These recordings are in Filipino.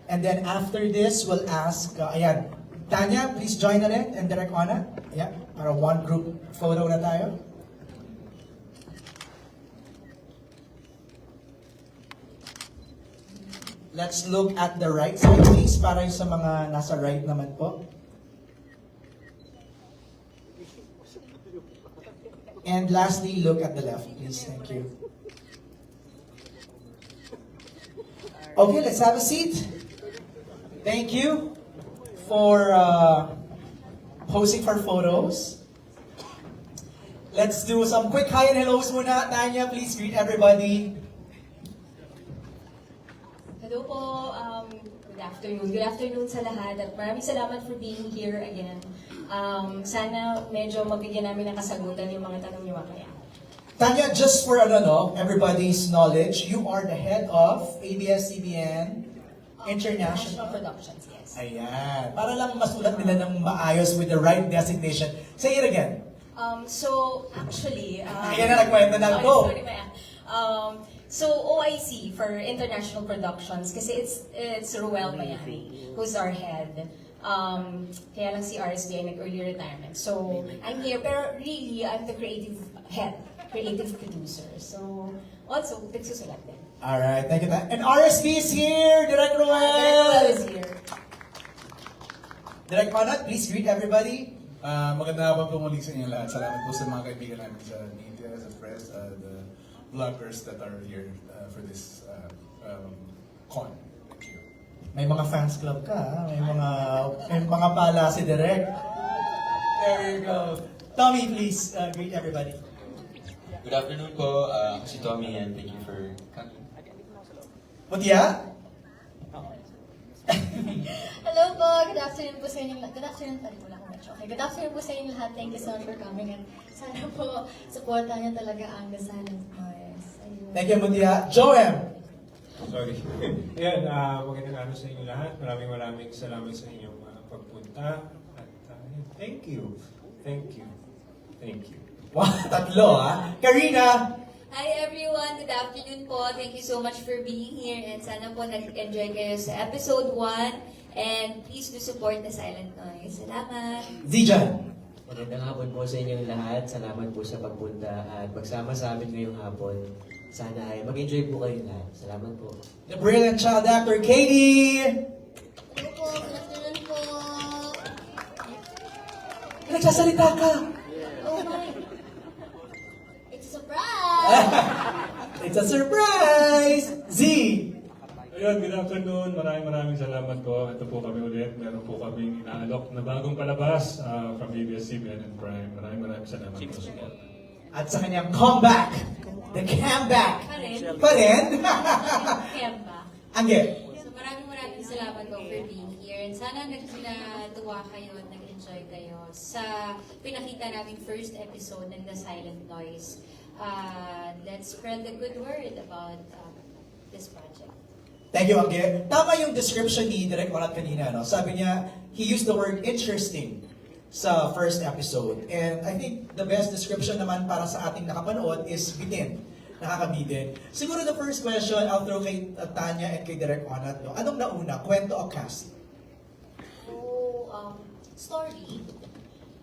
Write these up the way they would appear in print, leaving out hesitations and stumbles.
And then after this, we'll ask, ayan, Tanya, please join na rin, and Direk Ona. Ayan, para one group photo na tayo. Let's look at the right side, please, para yung sa mga nasa right naman po. And lastly, look at the left, please. Thank you. Okay, let's have a seat. Thank you for posing for photos. Let's do some quick hi and hellos muna. Tanya, please greet everybody. Hello po, good afternoon. Good afternoon sa lahat at maraming salamat for being here again. Sana medyo mabigyan namin ng kasagutan yung mga tanong niyo mamaya. Tanya, just for everybody's knowledge, you are the head of ABS-CBN International. Productions, yes. Ayan. Para lang masulat nila ng maayos with the right designation. Say it again. So, actually... Ayan na nagkwento na. Go! Sorry, Maya. So, OIC for International Productions, kasi it's Ruel Bayani, who's our head. Kaya lang si RSB ay nag-early retirement. So, I'm here, pero really, I'm the creative head, creative producer. So, also, nagsusulat din. Alright, thank you. And RSB is here! Direk Ruel Ruel! is here. Direk Manat, please greet everybody. Magandang hapon po muli sa inyo lahat. Salamat po sa mga kaibigan namin sa media, sa press, the vloggers that are here for this con. Thank you. May mga fans club ka, ha? May mga pala si Direk. There you go. Tommy, please greet everybody. Good afternoon po, ako si Tommy and thank you for coming. Mutya? Hello po, good afternoon po sa inyo. Good afternoon pa rin, wala akong medyo. Okay, good afternoon po sa inyo lahat. Thank you so much for coming and sana po supportan niyo talaga ang The Silent Noise. Ayun. Thank you, Mutya. Joem! Sorry. Ayan, magandang araw sa inyo lahat. Maraming salamat sa inyong pagpunta. At thank you. Thank you. Thank you. Wow, tatlo, ha? Karina! Hi everyone! Good afternoon po. Thank you so much for being here and sana po nag-enjoy kayo sa episode 1 and please do support The Silent Noise. Salamat! Zijan! Magandang hapon po sa inyong lahat. Salamat po sa pagpunta at pagsama sa amin ngayong hapon. Sana ay mag-enjoy po kayo lahat. Salamat po. The brilliant child actor, Katie! Hello po, good afternoon po. Nagsasalita ka! Oh my. It's a surprise! It's a surprise! Z! Ayun, good afternoon. Maraming salamat po. Ito po kami ulit. Meron po kaming inaalok na bagong palabas from ABS-CBN and Prime. Maraming salamat po sa support. At sa kanyang comeback, the comeback Pa rin. pa rin. Kaya ba? Angge. So maraming salamat po for being here and sana natuwa kayo at nag-enjoy kayo sa pinakita namin first episode ng The Silent Noise. Let's spread the good word about this project. Thank you, Angge. Tama yung description ni Direk Manat kanina, no? Sabi niya, he used the word interesting sa first episode. And I think the best description naman para sa ating nakapanood is bitin. Nakakabitin. Siguro the first question, I'll throw kay Tanya and kay Direk Manat, no? Anong nauna? Kwento o cast? So, story.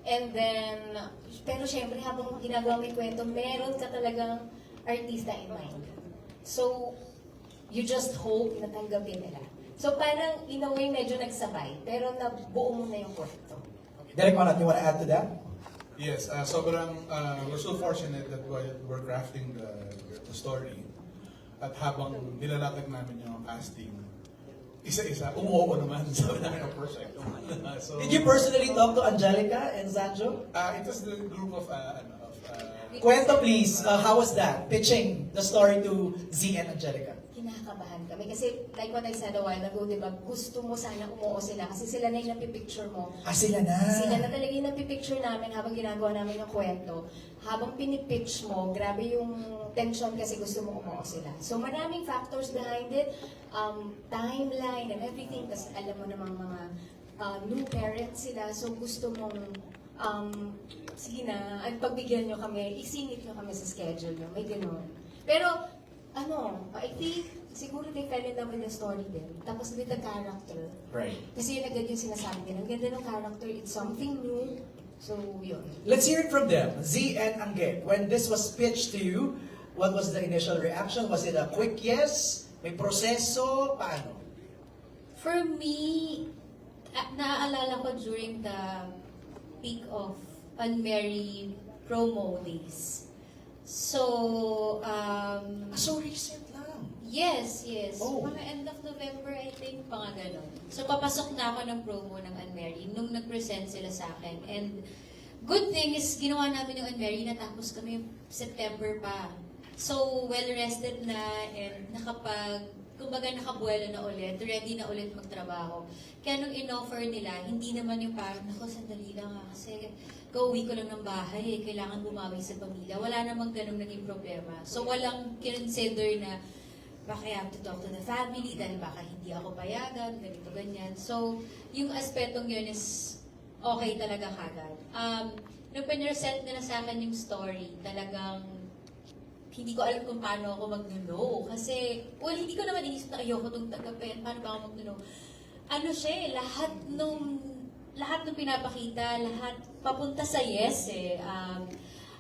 And then, pero syempre habang ginagawa mo yung kwento, meron ka talagang artista in mind. So, you just hope na tanggapin nila. So parang in a way medyo nagsabay, pero nabuo mo na yung kwento. Direk Manat, you wanna add to that? Yes, we're so fortunate that we're crafting the story. At habang nilalatag namin yung casting, isa-isa, umuo naman sa namin ang project. So, Did you personally talk to Angelica and Sanjo? it was the group of Kwento please, how was that? Pitching the story to Z and Angelica. Kinakabahan kami kasi like what I said a while ago, di ba, gusto mo sana umuo sila kasi sila na yung napipicture mo. Sila na. Sila na talaga yung napipicture namin habang ginagawa namin yung kwento. Habang pinipitch mo, grabe yung tension kasi gusto mo umuo sila. So maraming factors behind it, timeline and everything. Kasi alam mo namang mga new parents sila, so gusto mong sige na, at pagbigyan nyo kami, isingit nyo kami sa schedule nyo, may gano'n. Pero, I think siguro they fell in love with the story din. Tapos with the character. Right. Kasi yun agad yung sinasabi din. Ang ganda ng character, it's something new. So, yun. Let's hear it from them. Z and Angge, when this was pitched to you, what was the initial reaction? Was it a quick yes? May proseso? Paano? For me, naaalala ko during the peak of Unmarried promo days. So, So recent lang. yes. Oh. Mga end of November, I think, mga ganon. So, papasok na ako ng promo ng Unmarried nung nag-present sila sa akin. And good thing is, ginawa namin yung Unmarried, natapos kami September pa. So, well-rested na and kumbaga nakabuelo na ulit, ready na ulit magtrabaho. Kaya nung in-offer nila, hindi naman yung parang, naku, sandali lang kasi kauwi ko lang ng bahay, kailangan bumawi sa pamilya. Wala namang ganun naging problema. So, walang consider na baka I have to talk to the family dahil baka hindi ako payagan, ganito, ganyan. So, yung aspetong yun is okay talaga kagad. Nung pinresent nila sa akin yung story, talagang hindi ko alam kung paano ako mag-no. Kasi, well, hindi ko naman inisip na ayoko itong tagapin. Paano ba ako mag-no? Ano siya lahat nung pinapakita, lahat papunta sa yes eh.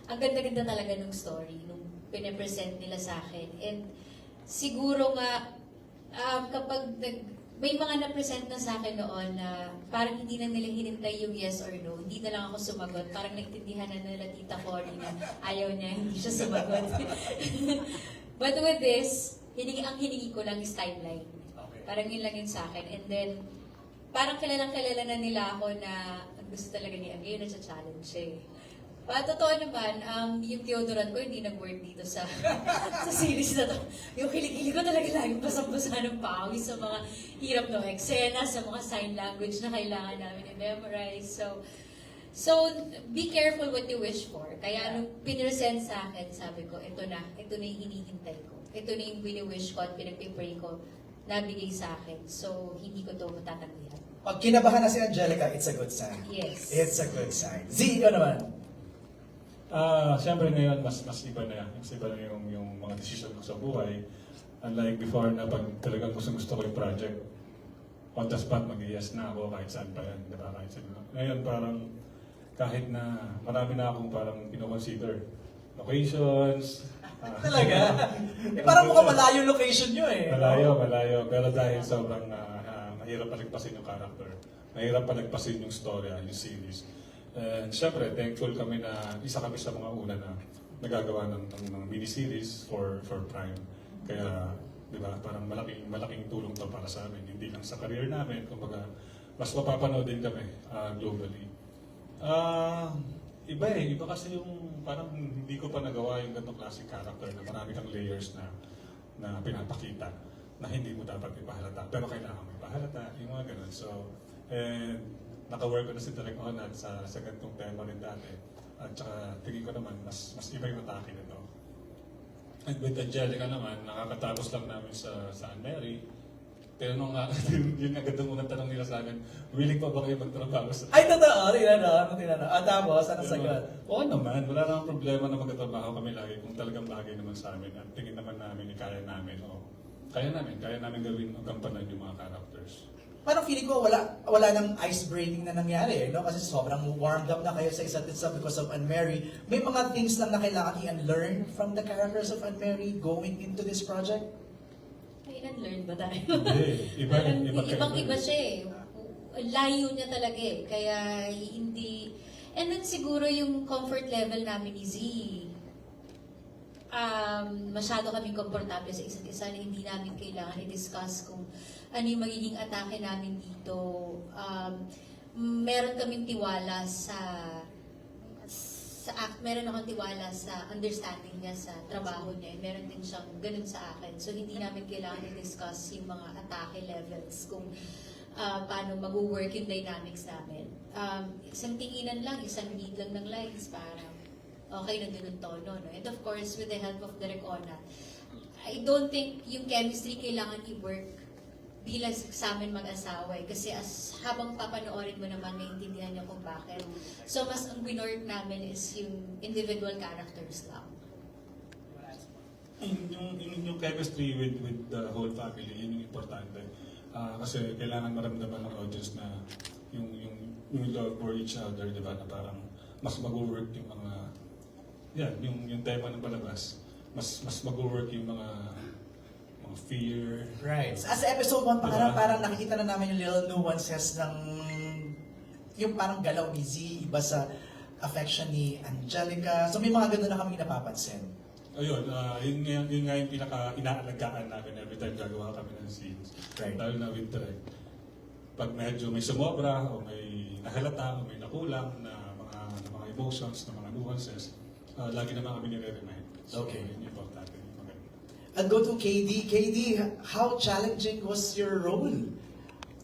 Ang ganda-ganda talaga ng story nung pinapresent nila sa akin. And siguro nga, kapag may mga na-present na sa akin noon na parang hindi na nila hinintay yung yes or no. Hindi na lang ako sumagot. Parang naintindihan na nila Tita Cory na ayaw niya, hindi siya sumagot. But with this, ang hiningi ko lang is timeline. Parang yun lang yun sa akin. And then, parang kilalang-kilala na nila ako na ang gusto talaga ni Angge, yun na-challenge siya eh. Totoo naman, yung deodorant ko hindi nag-work dito sa series na to. Yung kilikili ko talaga laging basang-basa ng pawis sa mga hirap ng eksena, sa mga sign language na kailangan namin i-memorize. So, be careful what you wish for. Kaya nung pinresent sa akin, sabi ko, ito na yung hinihintay ko. Ito na yung wini-wish ko at pinag-pray ko, nabigay sa akin. So, hindi ko to matatanggihan. Pag kinabahan na si Angelica, it's a good sign. Yes. It's a good sign. Z, ikaw naman. Siyempre ngayon, mas iba na. Mas iba na yung mga decision ko sa buhay. Unlike before na pag talagang gusto ko yung project, on the spot, mag-yes na ako kahit saan pa yan. Diba? Kahit saan. Ngayon parang kahit na marami na akong parang pinoconsider. Locations. Talaga? Parang mukhang malayo yung location nyo eh. Malayo. Pero dahil sobrang mahirap palagpasin yung character. Mahirap palagpasin yung storya, yung series. And syempre, thankful kami na isa kami sa mga una na nagagawa ng miniseries for Prime. Kaya, di ba, parang malaking tulong to para sa amin. Hindi lang sa career namin, kumbaga, mas mapapanood din kami globally. Iba kasi yung parang hindi ko pa nagawa yung ganitong classic character na marami kang layers na pinapakita na hindi mo dapat ipahalata. Pero kailangan mo ipahalata, yung mga ganun. So, naka-work ko na si Direk Onat sa ganitong tema rin dati. At saka tingin ko naman, mas iba yung atake nito. And with Angelica naman, nakakatapos lang namin sa Mary. Tinanong nga, yun agad ang unang tanong nila sa akin, willing pa ba kayo magtrabaho sa... Ay, totoo. Tinanong. Tapos, ano sagot? Oo naman, wala namang problema na magtatrabaho kami lagi kung talagang bagay naman sa amin. At tingin naman namin, kaya namin gawin ang gampanan yung mga characters. Parang feeling ko wala nang ice breaking na nangyari, no? Kasi sobrang warmed up na kayo sa isa't isa because of Unmarried. May mga things lang na kailangan i-unlearn from the characters of Unmarried going into this project? May unlearn ba tayo? Hindi. Ibang-iba siya eh. Layo niya talaga eh. Kaya hindi... And then siguro yung comfort level namin ni Z, masyado kaming komportable sa isa't isa na hindi namin kailangan i-discuss kung ano yung magiging atake namin dito. Meron kaming tiwala meron akong tiwala sa understanding niya sa trabaho niya. Meron din siyang ganun sa akin. So hindi namin kailangan i-discuss yung mga atake levels kung paano mag-work yung dynamics namin. Isang tinginan lang, isang read lang ng lines, parang okay na din ang tono. No? And of course, with the help of Direk Onat, I don't think yung chemistry kailangan i-work bilang sa amin mag-asawa eh. Kasi habang papanoorin mo naman, naiintindihan niyo kung bakit. So, mas ang binork namin is yung individual characters lang. yung chemistry with the whole family, yun yung importante. Kasi kailangan maramdaman ng audience na yung love for each other, di ba? Na parang mas mag-work yung mga, yung tema ng palabas. Mas mag-work yung mga fear. Right. As episode 1 pa Diba? parang nakikita na namin yung little nuances ng yung parang galaw ni Z, iba sa affection ni Angelica. So may mga gano'n na kami napapansin. Ayun, yun nga yung pinaka-inaalagaan namin every time gagawa kami ng scenes. Right. Lalo na with direct. Pag medyo may sumobra, o may nahalata, o may nakulang na mga emotions, na mga nuances, lagi naman kami nire-remind. So, Okay. yun yung importante. Yung maganda. I'll go to KD. KD, how challenging was your role?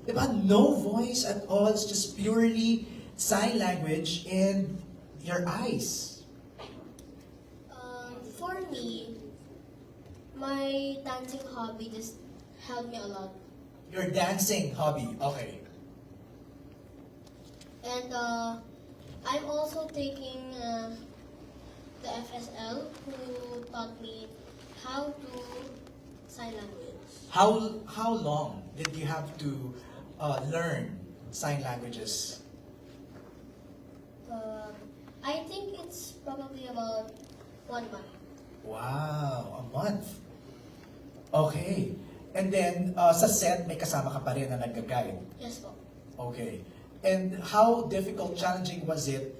Diba? No voice at all. It's just purely sign language and your eyes. For me, my dancing hobby just helped me a lot. Your dancing hobby. Okay. And I'm also taking the FSL, who taught me how to sign language. How long did you have to learn sign languages? I think it's probably about 1 month. Wow, a month. Okay. And then, sa set, may kasama ka pa rin na nag-guide. Yes po. Okay. And how difficult, challenging was it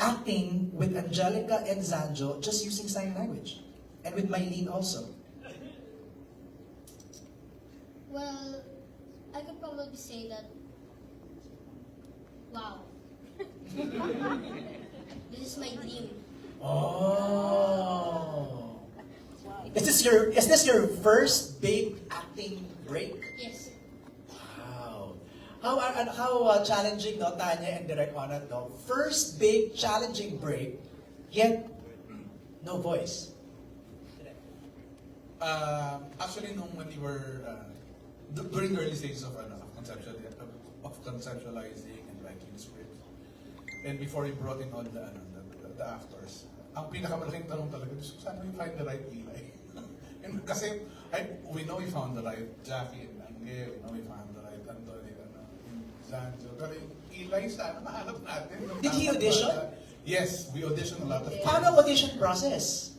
acting with Angelica and Zanjo just using sign language? And with Mylene also? Well, I could probably say that, wow. This is my dream. Oh. Is this your first big acting break? Yes. Wow. How challenging, no, Tanya and Direk Onat, no? First big challenging break, yet no voice. Actually, when we were during the early stages of conceptualizing and writing the script, and before we brought in all the actors, ang pinakamalaking tanong talaga is saan we find the right Eli? And kasi we know we found the right Jackie and Angel, we know we found the right Anthony and Zanjo, pero yung Eli sana mahanap natin. Did he audition? Yes, we auditioned a lot of Paano audition process?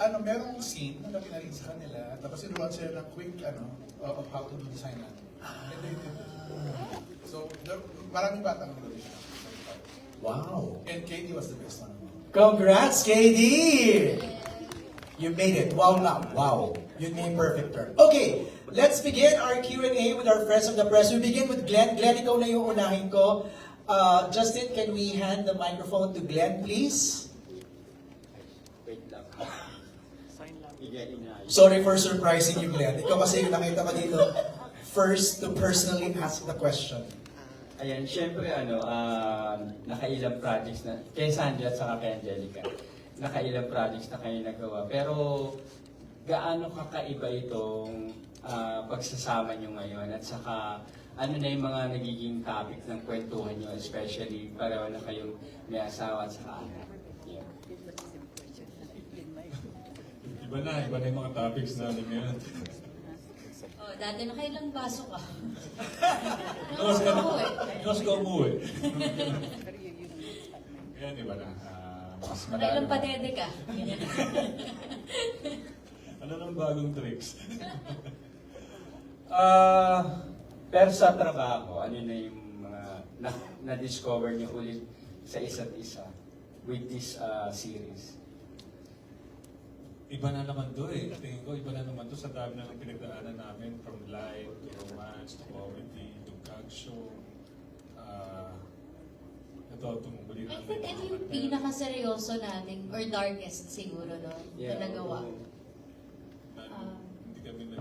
Merong scene na pinarinig sa kanila, tapos sinuwan sila ng quick, of how to do the sign language. And they did it. So, maraming batang nag-audition. Wow. And Katie was the best one. Congrats, KD! You made it. Wow lang. Wow. You named perfect term. Okay, let's begin our Q&A with our friends of the press. We begin with Glenn. Glenn, ikaw na yung unahin ko. Justin, can we hand the microphone to Glenn, please? Sorry for surprising you, Glenn. Ikaw kasi yung nakita ko dito first to personally ask the question. Ayan, syempre nakailang projects na, kay Sandra at saka kay Angelica, nakailang projects na kayo nagawa. Pero gaano kakaiba itong pagsasama nyo ngayon at saka ano na yung mga nagiging topic ng kwentuhan nyo, especially pareho na kayong may asawa at saka anak. Yeah. Iba na yung mga topics namin ngayon. Oh, dati nakailang baso ka. Iwas ka umuwi. Yan, iba na. Mas Nakailang malalim. padede ka. Ganyan. Ano nang bagong tricks? Pero sa trabaho, ano na yung mga na-discover nyo ulit sa isa't isa with this series? Iba na naman to eh. Tingin ko, iba na naman to sa dami na pinagdaanan namin from life to romance to comedy to gag show. Ito, tumuli I think ito yung pinaka-seryoso natin or darkest siguro, no? Na nagawa. Hindi kami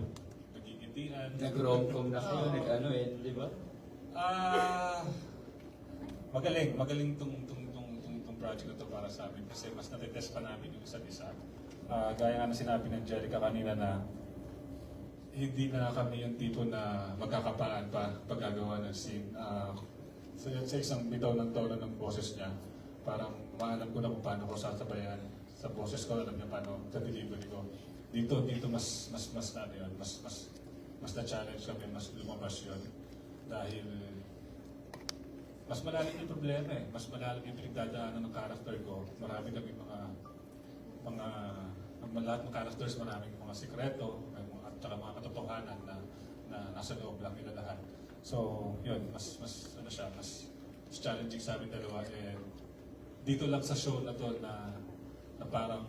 nagigitian. Nag-rom-com na kayo, di ba? Magaling tong project na to para sa amin kasi mas natitest pa namin yung isa't isa. Gaya nga na sinabi ng Angelica kanina na hindi na kami yung tipo na magkakapaan pa paggagawa ng scene. Sa isang bitaw ng tono ng boses niya, parang maalam ko na kung paano ko sasabayan sa boses ko, alam niya paano sa delivery ko. Dito mas na ano yun, mas na-challenge kami, mas lumabas yun. Dahil mas malalim yung problema eh. Mas malalim yung pinagdadaanan ng character ko. Marami kami lahat ng characters, maraming mga sikreto, at saka mga katotohanan na nasa loob lang nila lahat. So, yun, mas challenging sa amin dalawa. And dito lang sa show na to na parang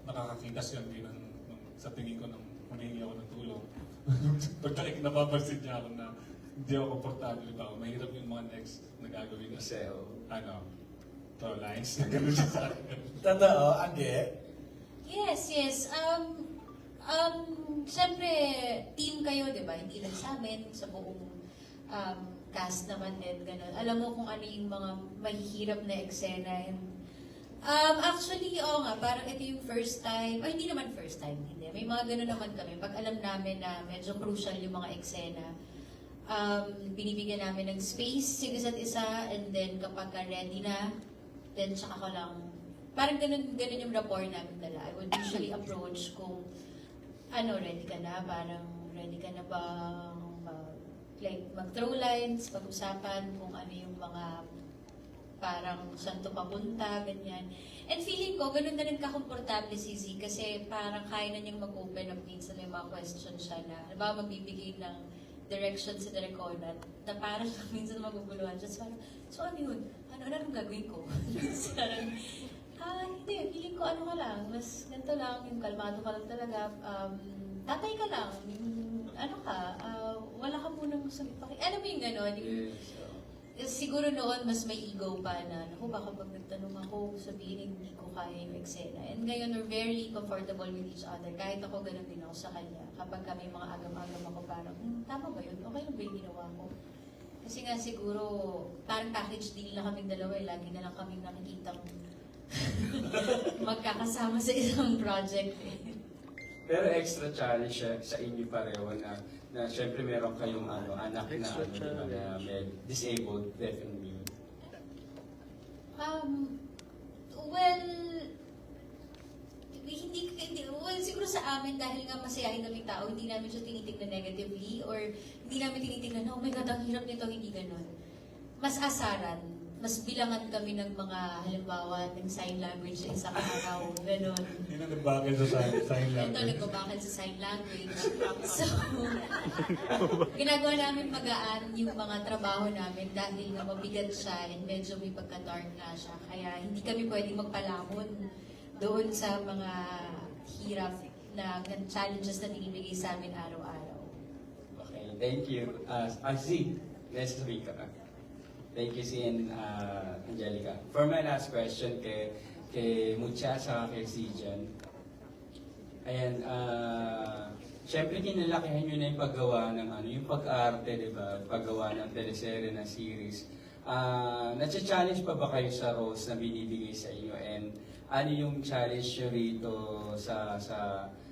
nakakakitas yan din sa tingin ko nung humingi ako ng tulong. Pagkaik napapansin niya ako na hindi ako komportable ba ako. Mahirap yung mga next na gagawin kasi throw lines na gano'n siya sa akin. Totoo, Angge? Yes. Siyempre, team kayo, di ba? Hindi lang sa amin, sa buong cast naman din, gano'n. Alam mo kung ano yung mga mahihirap na eksena. And, actually, oo nga, parang ito yung first time, hindi naman first time, hindi. May mga gano'n naman kami. Pag alam namin na medyo crucial yung mga eksena, binibigyan namin ng space sa isa't isa, and then kapag ready na, then tsaka ko lang, parang ganun yung rapport namin dala. I would usually approach kung, ready ka na? Parang, ready ka na bang mag-throw lines, pag-usapan kung ano yung mga parang saan to papunta, ganyan. And feeling ko, ganun na rin kakomportable si Z kasi parang kaya na niyang mag-open up minsan may mga questions siya na, magbibigay ng direction si Direk Conrad na parang minsan maguguluhan siya. So ano yun? Ano gagawin ko? Parang, hindi, feeling ko ano ka lang, mas ganito lang, yung kalmado ka lang talaga, tatay ka lang, wala ka munang sabi pa. Alam mo yung gano'n, siguro noon mas may ego pa na, baka pag nagtanong ako, sabihin hindi ko kaya yung eksena. And ngayon, we're very comfortable with each other. Kahit ako, gano'n din ako sa kanya. Kapag may mga agam-agam ako, parang, tama ba yun? Okay lang ba yung ginawa ko? Kasi nga siguro, parang package deal na kaming dalawa, lagi na lang kaming nakikitang magkakasama sa isang project. Pero extra challenge siya sa inyo pareho na syempre meron kayong anak na diba, na may disabled, deaf and mute. Siguro sa amin dahil nga masayahin kaming tao, hindi namin siya tinitignan negatively or hindi namin tinitignan, oh my God, ang hirap nito, hindi ganon. Mas asaran, mas bilangan kami ng mga halimbawa ng sign language sa isang araw, gano'n. Hindi na nagbakal sa sign Ito, language. nagbabakal sa sign language. So, ginagawa namin magaan yung mga trabaho namin dahil nga mabigat siya and medyo may pagka-dark na siya. Kaya hindi kami pwedeng magpalamon doon sa mga hirap na challenges na binibigay sa amin araw-araw. Okay, thank you. Z, next week ka. Thank you, Si and Angelica. For my last question kay Mucha sa kay Sijan. Ayan, syempre kinalakihan nyo na yung paggawa ng yung pag-arte, di ba? Paggawa ng teleserye na series. Nacha-challenge pa ba kayo sa roles na binibigay sa inyo? And ano yung challenge nyo rito sa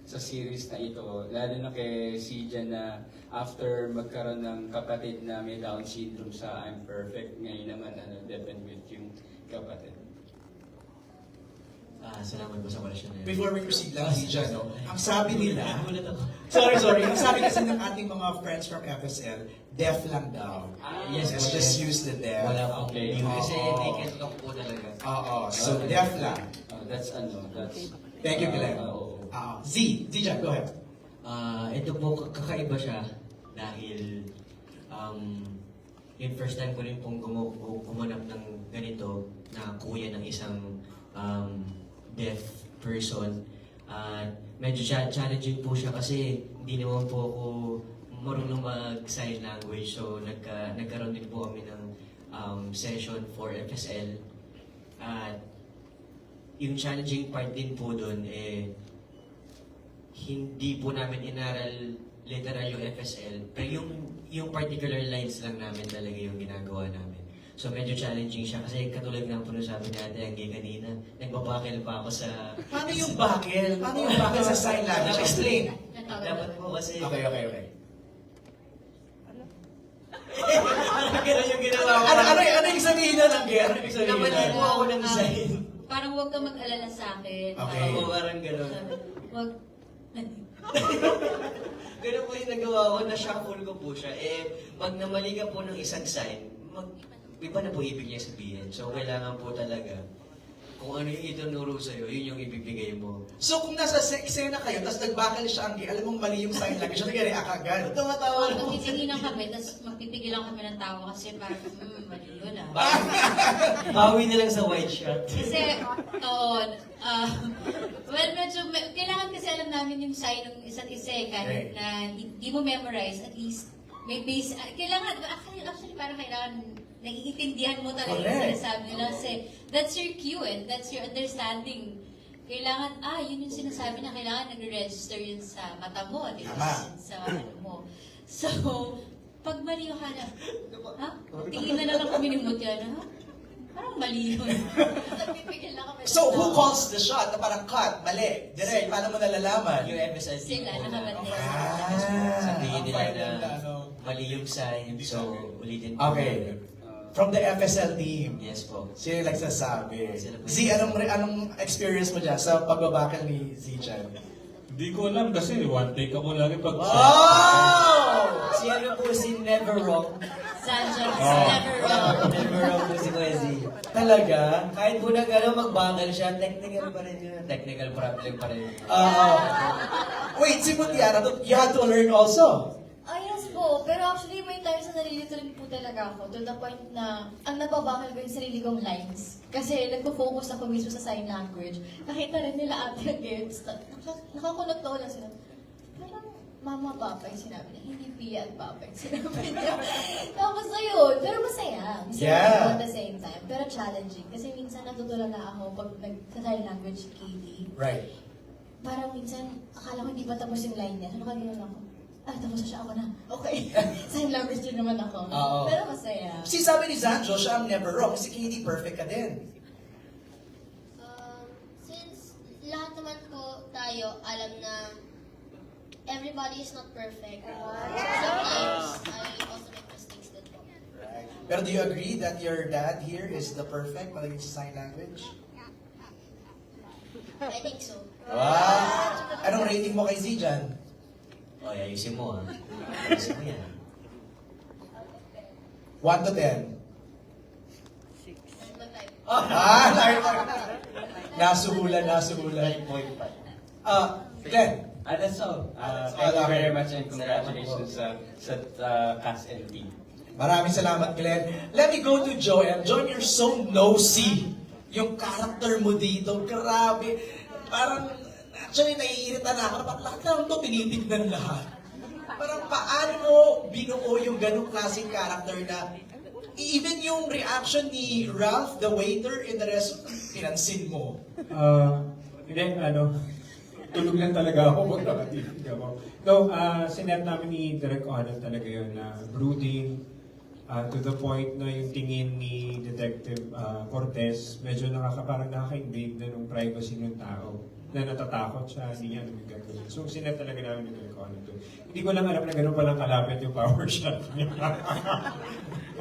series na ito? Lalo na kay Sijan na after magkaroon ng kapatid na may Down syndrome sa I'm Perfect, ngayon naman deaf and mute yung kapatid. Salamat po sa question na yun. Before we proceed lang, Sijan, ang sabi nila, sorry, ang sabi kasi ng ating mga friends from FSL, deaf lang daw. Yes, Let's po, just yes. use the deaf. Wala po. Okay. Kasi Oo. they can talk po talaga. Oo, so deaf lang. That's Thank you, Glenn. oo. Zijan, go ahead. Ito po, kakaiba siya dahil yung first time ko rin pong gumanap ng ganito na kuya ng isang deaf person. Medyo challenging po siya kasi hindi naman po ako marunong mag-sign language. So nagkaroon din po kami ng session for FSL. At yung challenging part din po doon hindi po namin inaral literal yung FSL, pero yung particular lines lang namin talaga yung ginagawa namin. So medyo challenging siya kasi katulad nga po nung sabi ni Ate Angge kanina, nagbabakil pa ako sa... Paano yung bakil? Paano yung bakil sa sign language? Explain. Dapat po kasi... Okay. Ano yung ginawa ko? Ano yung sabihin na ng Ger? Napali po ako ng sign. parang huwag ka mag-alala sa akin. Okay. Oo, parang gano'n. Huwag, Ganun po yung nagawa ko, na-shuffle ko po siya. Pag namali ka po ng isang sign, iba na po ibig niya sabihin. So, kailangan po talaga, kung ano yung itunuro sa'yo, yun yung ibibigay mo. So kung nasa eksena kayo, tapos nagbakal siya ang alam mong mali yung sign language, siya nag-react agad. Tumatawa na. magtitingin kami, tapos magpipigilan kami ng tawa kasi parang, mali yun ah. Bawi na lang sa white shot. Kasi, oo, well, medyo, kailangan kasi alam namin yung sign ng isa't isa eh, kahit Okay. na hindi mo memorize, at least, may base, kailangan, actually parang kailangan, naiintindihan mo talaga yung Correct. sinasabi nila kasi that's your cue and that's your understanding. Kailangan, yun yung sinasabi na kailangan nag-register yun sa mata mo, di ba? Tama. Sa ano mo. So, pag mali yung na, ha? Tingin na lang kami ni Mutya na, ha? Parang mali yun. Nagpipigil na kami. So who calls the shot na parang cut, mali, direct, paano mo nalalaman? Yung FSL team Sila, po na nakabantay. sabihin nila Ang final na ano, mali yung sign, Hindi so sa akin. ulitin po. Okay. From the FSL team. Yes po. Sino yung nagsasabi? Sila po. Z, anong experience mo dyan sa pagbabakal ni Z-Chan? Hindi ko alam kasi one take ako lagi pag... Oh! Si ano po si Never Wrong. Sandra, Oh. never wrong. Never Wrong po si Kuya Z. Talaga? Kahit po magbangal siya, technical pa rin yun. Technical problem pa rin. Wait, si Mutiara, you had to learn also. Yes po, pero actually may times na nalilito rin po talaga ako to the point na ang napabakal ko yung sarili kong lines. Kasi nagpo-focus ako mismo sa sign language. Nakita rin nila ate against. Nakakunot na lang sila. Parang mama papa yung sinabi niya, hindi Pia at papa yung sinabi niya. Tapos ayun, pero masaya. Masaya Yeah. at the same time, pero challenging. Kasi minsan natutulala ako pag nag-sign language Katie. Right. Parang minsan, akala ko hindi pa tapos yung line niya. Ano ka gano'n ako? Tapos na siya, ako na. Okay. Sign language din naman ako. Oo. Pero masaya. Si sabi ni Zanjo, siya ang never wrong. Si Katie, perfect ka din. Since lahat naman po tayo alam na everybody is not perfect. Sometimes I also make mistakes din po. Right. Pero do you agree that your dad here is the perfect malagay sa sign language? I think so. Wow! Anong rating mo kay Z dyan? Ayusin mo ah. Ayusin mo yan. 1 to 10. Nasuhulan. 9.5. Glenn. That's all. Thank you very much and congratulations sa cast and team. Maraming salamat, Glenn. Let me go to Joel. Joel, you're so nosy. Yung character mo dito, grabe. Parang, actually, naiirita na ako. Lahat naman ito tinitignan lahat. Parang paano mo binuo yung ganong klaseng character na even yung reaction ni Ralph, the waiter, in the restaurant, pinansin mo. Hindi, tulog lang talaga ako pag nakatitig ako. No, sinet namin ni Direk Onan talaga yun na brooding, to the point na yung tingin ni Detective Cortez, medyo parang nakaka-invade na ng privacy ng tao. Na natatakot siya, hindi niya alam yung gagawin. So, sinet talaga namin ni Direk Onan to. Hindi ko lang alam na gano'n palang kalapit yung power shot niya.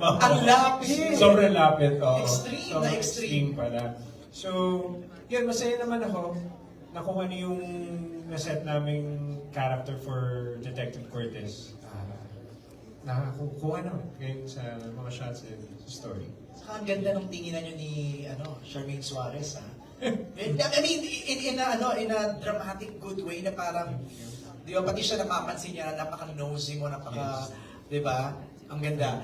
Ang lapit! Sobrang lapit, oo. Extreme na Sobrang extreme. pala. So, yun, masaya naman ako na kung ano yung naset naming character for Detective Cortez. Kung ano, ngayon sa mga shots and story. Saka ang ganda ng tinginan nyo ni Charmaine Suarez, ha? I mean, in a dramatic good way na parang, di ba, pati siya napapansin niya na napaka-nosy mo, di ba? Ang ganda.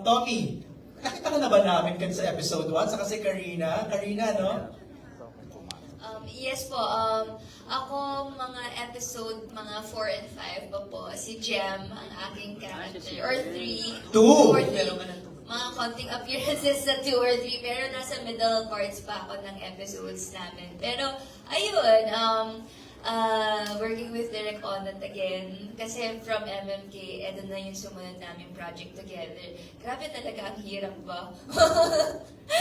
Tommy, nakita ka na ba namin sa episode 1? Saka si Karina, no? Yes po, ako mga episode, mga 4 and 5 pa po, si Jem ang aking character, or 3. 2! 2 or 3. Mga konting appearances sa 2 or 3, pero nasa middle parts pa ako ng episodes namin. Pero, ayun, working with Direk Onan again, kasi from MMK, eto na yung sumunod namin project together. Grabe talaga, ang hirap ba?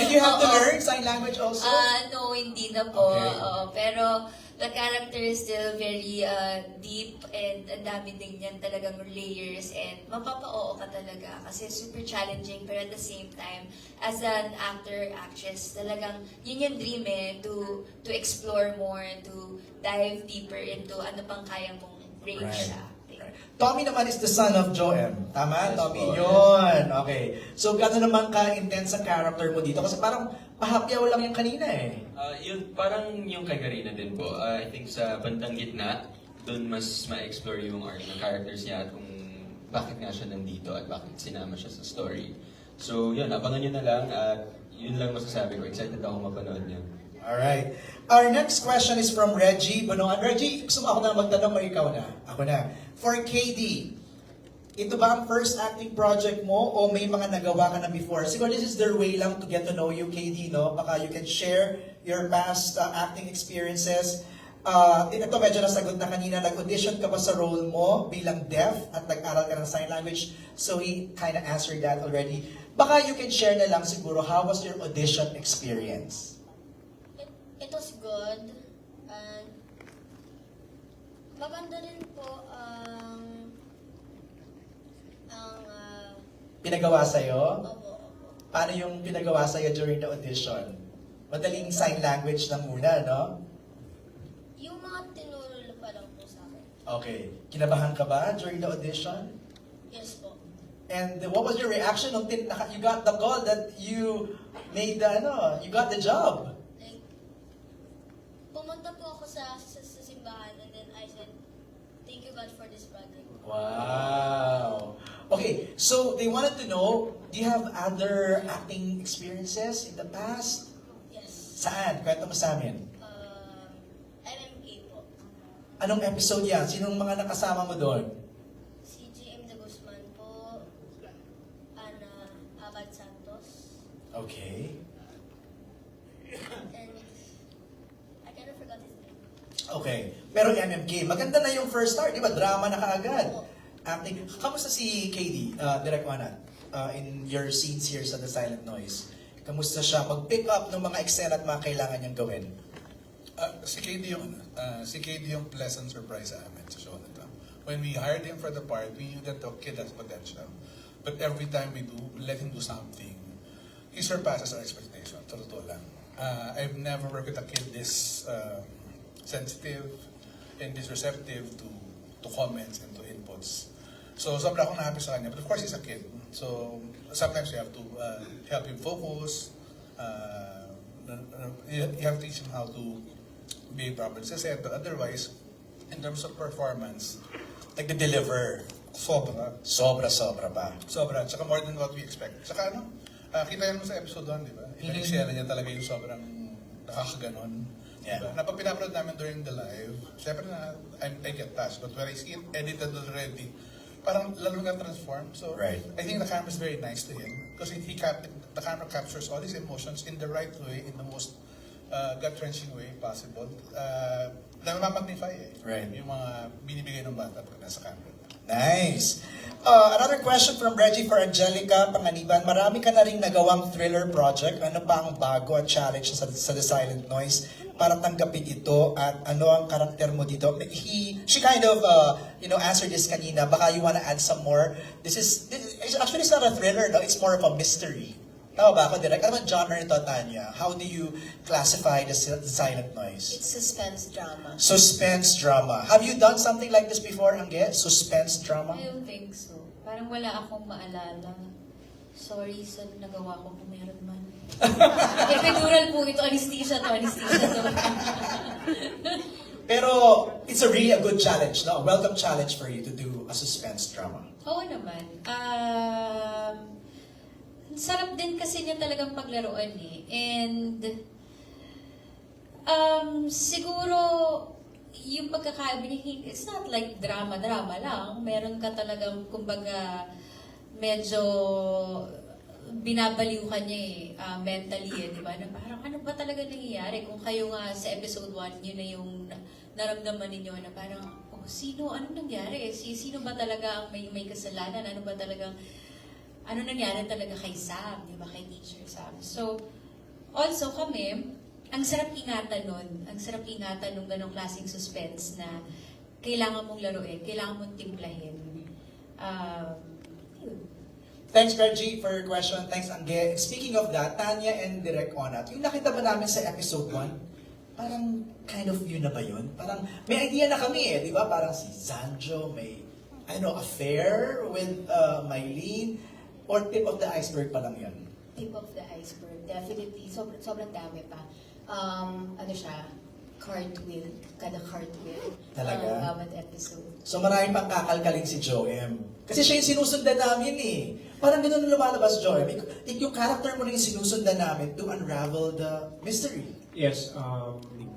Did you have to learn sign language also? No, hindi na po. Okay. Pero the character is still very deep and ang dami din yan talagang layers and mapapa-oo ka talaga kasi super challenging pero at the same time as an actor, actress, talagang yun yung dream to explore more, to dive deeper into ano pang kaya mong range Right. siya. Tommy naman is the son of Joem. Tama? Yes, Tommy, po, yun. Okay. So, gano'n naman ka-intense ang character mo dito? Kasi parang pahapyaw lang yung kanina eh. Yun, parang yung kay Garina din po. I think sa bandang gitna, doon mas ma-explore yung arc ng characters niya at kung bakit nga siya nandito at bakit sinama siya sa story. So, yun, abangan nyo na lang at yun lang masasabi ko. Excited ako mapanood niyo. Alright. Our next question is from Reggie Bonoan. Reggie, gusto mo ako na magtanong o ikaw na? Ako na. For KD, ito ba ang first acting project mo o may mga nagawa ka na before? Siguro this is their way lang to get to know you, KD, no? Baka you can share your past acting experiences. Ito medyo nasagot na kanina, nag-audition ka ba sa role mo bilang deaf at nag-aral ka ng sign language? So he kind of answered that already. Baka you can share na lang siguro, how was your audition experience? It was good. And maganda rin po ang Pinagawa sa'yo? opo. Paano yung pinagawa sa'yo during the audition? Madaling sign language lang muna, no? Yung mga tinuro pa lang po sa akin. Okay. Kinabahan ka ba during the audition? Yes po. And what was your reaction nung you got the call that you made you got the job? Like, pumunta po ako sa simbahan and then I said, thank you God for this project. Wow. Okay, so they wanted to know, do you have other acting experiences in the past? Yes. Saan? Kwento mo sa amin. MMK po. Anong episode yan? Sinong mga nakasama mo doon? Si GM de Guzman po. Ana Abad Santos. Okay. And I kind of forgot his name. Okay. Pero MMK, maganda na yung first start, di ba? Drama na kaagad. Acting. Kamusta si KD, Direk Juana, in your scenes here sa The Silent Noise? Kamusta siya mag-pick up ng mga eksena at mga kailangan niyang gawin? Si KD yung pleasant surprise sa amin sa show na to. When we hired him for the part, we knew that the kid has potential. But every time we let him do something, he surpasses our expectation. Totoo lang. I've never worked with a kid this sensitive and this receptive to comments and to inputs. So, sobra akong happy sa kanya. But of course, he's a kid. So, sometimes you have to help him focus. You have to teach him how to be proper sa set. But otherwise, in terms of performance, Nagde-deliver. sobra. Sobra pa. Sobra. Tsaka more than what we expect. Tsaka kita yun sa episode 1, di ba? Ilang eksena niya talaga yung sobrang nakakaganon. Yeah. Diba? Na pag pinapanood namin during the live, syempre na I get touched. But when I see it edited already, parang lalo nga transform. So Right. I think the camera is very nice to him because the camera captures all his emotions in the right way, in the most gut-wrenching way possible. Na mamagnify Right. yung mga binibigay ng bata pag nasa camera. Nice. Another question from Reggie for Angelica Panganiban. Marami ka na rin nagawang thriller project. Ano pa ang bago at challenge sa The Silent Noise para tanggapin ito at ano ang karakter mo dito? She kind of answered this kanina. Baka you wanna add some more. This is actually it's not a thriller, no? It's more of a mystery. Tama ba ako, Direk? Ano ang genre nito, Tanya? How do you classify the Silent Noise? It's suspense drama. Suspense drama. Have you done something like this before, Angge? Suspense drama? I don't think so. Parang wala akong maalala. Sorry sa nagawa ko kung meron man. Epidural po ito, anesthesia to. Pero it's really a good challenge, no? A welcome challenge for you to do a suspense drama. Oo naman. Sarap din kasi niya talagang paglaruan eh. And siguro yung pagkakabinihin, it's not like drama lang. Meron ka talagang, kumbaga, medyo binabaliw ka niya mentally di ba? Na parang ano ba talaga nangyayari? Kung kayo nga sa episode 1, yun na yung naramdaman ninyo na parang, anong nangyari? Sino ba talaga ang may kasalanan? Ano nangyari talaga kay Sam, di ba? Kay Teacher Sam. So, also kami, ang sarap ingatan nun. Ang sarap ingatan nung ganong klaseng suspense na kailangan mong laruin, kailangan mong timplahin. Yun. Thanks, Reggie, for your question. Thanks, Angge. Speaking of that, Tanya and Direk Onat, yung nakita ba namin sa episode 1, parang kind of yun na ba yun? Parang may idea na kami di ba? Parang si Sanjo may, affair with Mylene, or tip of the iceberg pa lang yun? Tip of the iceberg, definitely. Sobrang dami pa. Ano siya? Cartwheel. Kada cartwheel. Talaga? Bawat episode. So maraming pang kakalkaling si Joem. Kasi siya yung sinusundan namin Parang ganun ang lumalabas, Joem. Yung character mo na yung sinusundan namin to unravel the mystery. Yes,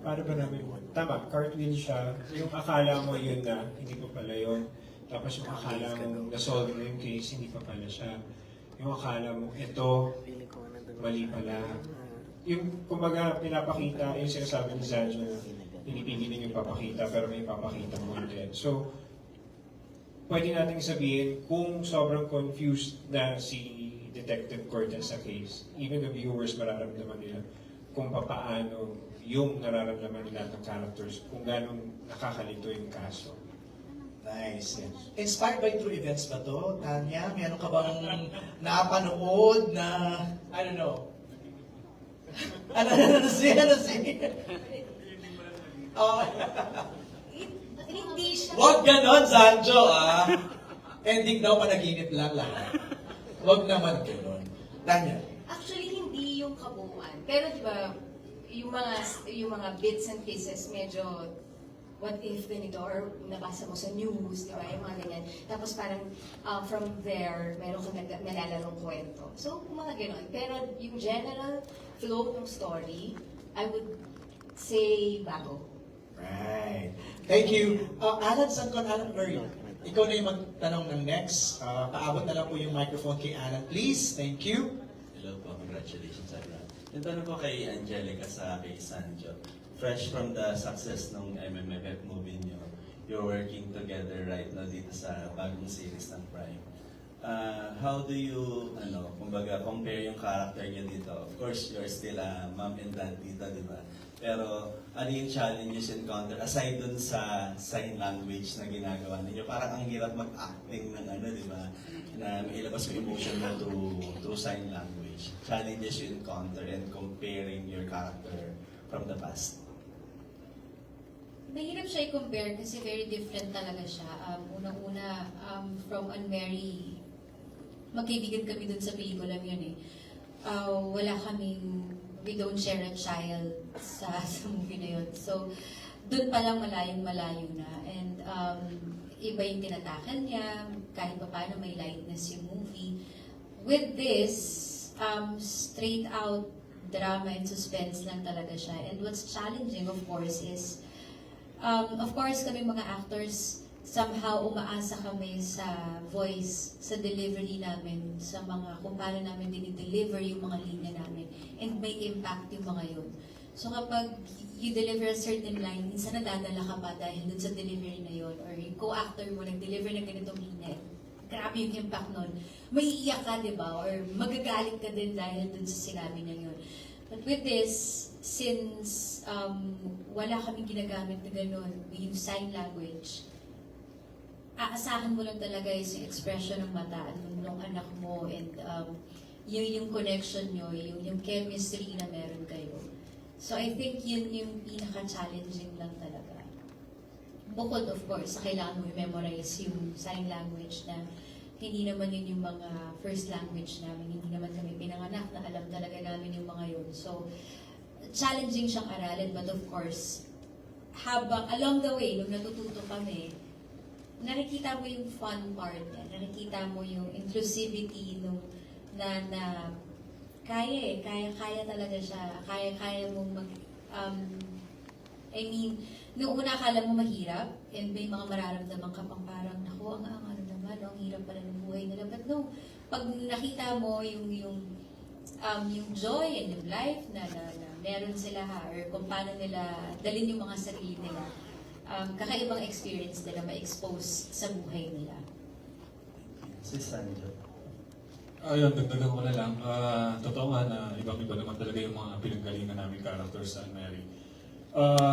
paano ba namin? Tama, cartwheel siya. Yung akala mo yun na, hindi pa pala yun. Tapos yung akala mo na-solve na yung case, hindi pa pala siya. Yung akala mo, ito, mali pala. Yung, kumbaga, pinapakita, yung sinasabi ni Sanjo na pinipigilin yung papakita, pero may papakita mo din. So, pwede natin sabihin, kung sobrang confused na si Detective Cortez sa case, even the viewers mararamdaman nila kung papaano yung nararamdaman nila ng characters, kung gano'ng nakakalito yung kaso. Nice. Inspired by true events ba to, Tanya? Meron ka bang napanood na, I don't know, ano si? Hindi siya. Wag ganon, Sanjo, Ending daw panaginip lang lahat. Wag naman ganon. Tanya. Actually, hindi yung kabuuan. Pero di ba, yung mga bits and pieces, medyo what if ganito, or nabasa mo sa news, di ba, yung mga ganyan. Tapos parang from there, meron kang nalalarong kwento. So, mga ganon. Pero yung general flow ng story, I would say bago. Right. Thank you. Alan, saan ka? Alan, where are you? Ikaw na yung magtanong ng next. Paabot na lang po yung microphone kay Alan, please. Thank you. Hello po, congratulations everyone. Yung tanong ko kay Angelica sa kay Sanjo. Fresh from the success ng MMFF movie niyo, you're working together right now dito sa bagong series ng Prime. How do you, kumbaga, compare yung character niyo dito? Of course, you're still a mom and dad dito, di ba? Pero ano yung challenges encounter aside dun sa sign language na ginagawa ninyo? Parang ang hirap mag-acting ng di ba? Na may ilabas yung emotion mo through sign language. Challenges you encounter and comparing your character from the past. Mahirap siya i-compare kasi very different talaga siya. Unang-una, from Unmarry, magkaibigan kami dun sa pelikula yun wala kaming, we don't share a child sa movie na yun. So, dun pa lang malayong-malayo na. And iba yung tinatakal niya, kahit pa paano may lightness yung movie. With this, straight out drama and suspense lang talaga siya. And what's challenging, of course, is kami mga actors, somehow umaasa kami sa voice, sa delivery namin, sa mga kung paano namin dinideliver yung mga linya namin, and may impact yung mga yun. So kapag you deliver a certain line, minsan nadadala ka pa dahil dun sa delivery na yun, or yung co-actor mo nag-deliver ng ganitong linya, grabe yung impact nun. Maiiyak ka, di ba? Or magagalit ka din dahil dun sa sinabi niya yun. But with this, since wala kaming ginagamit na gano'n, we use sign language, aasahan mo lang talaga yung expression ng mata ng anak mo, and yung connection nyo, yung chemistry na meron kayo. So I think yun yung pinaka-challenging lang talaga. Bukod, of course, kailangan mo i-memorize yung sign language na hindi naman yun yung mga first language namin. Hindi naman kami pinanganak na alam talaga namin yung mga yun. So, challenging siyang aralin, but of course, along the way, nung natututo kami, nakikita mo yung fun part niya, nakikita mo yung inclusivity na kaya talaga siya, kaya mong noong una akala mo mahirap, and may mga mararamdaman ka pang parang, naku, ang hirap pala ng buhay nila. But no, pag nakita mo yung joy and yung life na meron sila or kung paano nila dalhin yung mga sarili nila, kakaibang experience nila ma-expose sa buhay nila. Si Sanjo. Ayun, dagdagan ko na lang. Totoo nga na ibang-iba naman talaga yung mga pinanggalingan namin characters sa Mary.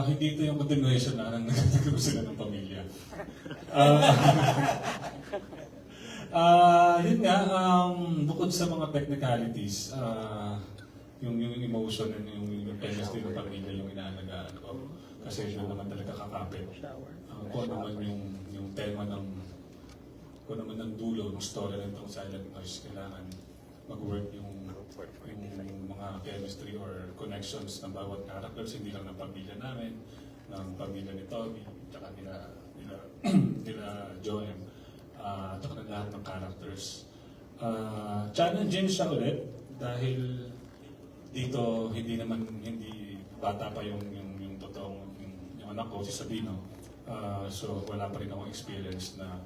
Hindi ito yung continuation na nagkakaroon sila ng pamilya. Yun nga, bukod sa mga technicalities, yung emotion and yung chemistry ng pamilya yung inaalagaan ko. Kasi yun naman talaga kakapit. Kung ano man yung tema kung naman ang dulo ng story ng itong Silent Noise, kailangan mag-work yung mga chemistry or connections ng bawat characters, hindi lang ng pamilya namin, ng pamilya ni Tommy, tsaka nila Joem, tsaka ng lahat ng characters. Challenging siya ulit dahil dito hindi bata pa yung totoong yung anak ko, si Sabino. So wala pa rin akong experience na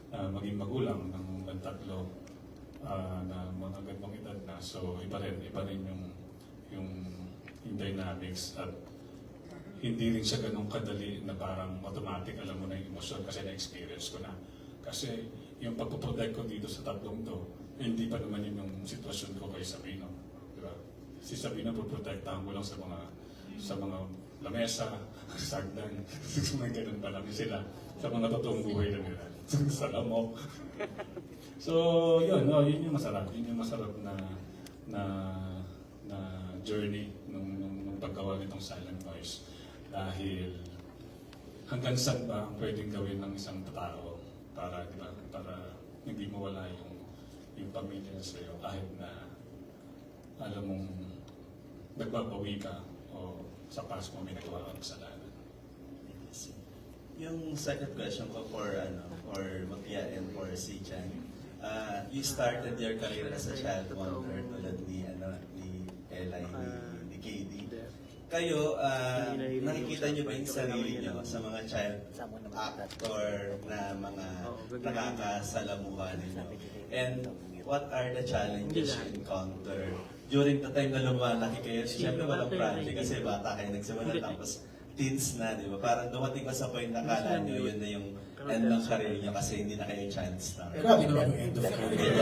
maging magulang ng tatlo na mga gandong edad na. So iba rin yung dynamics at hindi rin siya ganun kadali na parang automatic alam mo na yung emosyon kasi na-experience ko na. Kasi yung pagpuprotect ko dito sa tatlong to, hindi pa naman yun yung sitwasyon ko kay Sabino. Diba? Si Sabino puprotektahan ko lang sa mga lamesa, sagdan, mga ganun pa lang sila sa mga totoong buhay na nila. Sa lamok. So, yun yung masarap. Yun yung masarap na journey nung paggawa nitong Silent Noise. Dahil hanggang saan ba ang pwedeng gawin ng isang tao para, diba, para hindi mawala yung pamilya sa'yo kahit na alam mong nagbabawi ka o sa past mo may nagawa kang kasalanan. Yung second question ko for Mapia and for si Chan. You started your career as a child wonder tulad ni Eli, ni KD. Kayo, nakikita niyo ba yung sarili niyo sa mga child actor na mga nakakasalamuha ninyo? And what are the challenges you encounter during the time na lumalaki kayo? Siyempre walang practice kasi bata kayo nagsimula tapos teens na, di ba? Parang dumating ka sa point na kala nyo yun na yung end ng career nyo kasi hindi na kayo chance na. Grabe naman yung end of career.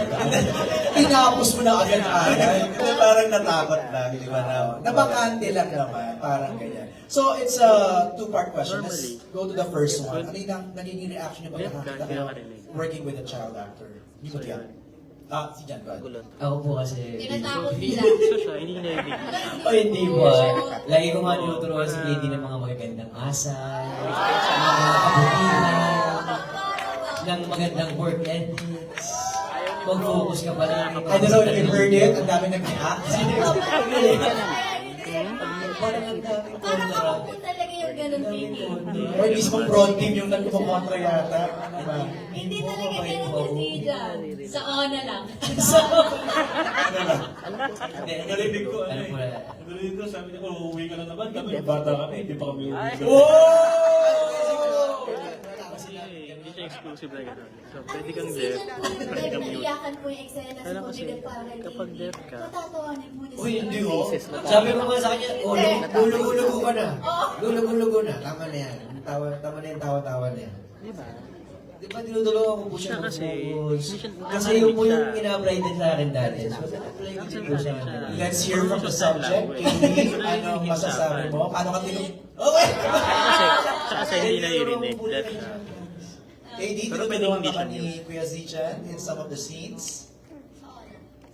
Tinapos mo na agad-agad. Parang natakot lang, di ba? Nabakante lang naman, parang ganyan. So, it's a two-part question. Let's go to the first one. Ano yung nagiging reaction niyo pag nakakita kayo working with a child actor? Hindi ko tiyan. Si Jan, go ahead. Ako po kasi... Tinatakot nila. O hindi po. Lagi ko nga tinuturuan si KD ng mga magagandang asal, mga kabutihan, ng magandang work ethics. Mag-focus ka pa lang. I don't know if you heard it, ang dami nag-react. Parang ang daming Parang kontra. ako po talaga yung ganun feeling. Or mismong broad team yung nagkukontra yata. Diba? Hindi talaga ganun kasi dyan. Sa ona lang. Narinig ko, Ano po na? narinig ko, sabi niya, uuwi ka na naman. Kami, bata kami, hindi pa kami uuwi. Hindi siya exclusive na gano'n. So, pwede Ang kang season deaf, po, pwede kang mute. naiyakan po yung eksena sa Kaya kasi, Kubigan para kapag deaf ka, matatawanan po niya Uy, hindi ho. Sabi mo nga sa kanya, lulugo ka na. Lulugo na. Tama na yan. Tama na yung tawa-tawa na yan. di ba? Di ba tinutulungan ko po siya Siya kasi, mag-focus? hindi siya- Kasi yun po yung in-apply din sa akin dati. So, apply ko din po siya. Let's hear from the subject. Katie, ano masasabi mo? Paano ka tinong... Okay! Kasi hindi naririnig. Deaf siya. Katie, Pero tinutulungan pwede ka ba hindi ni Kuya Zichan in some of the scenes?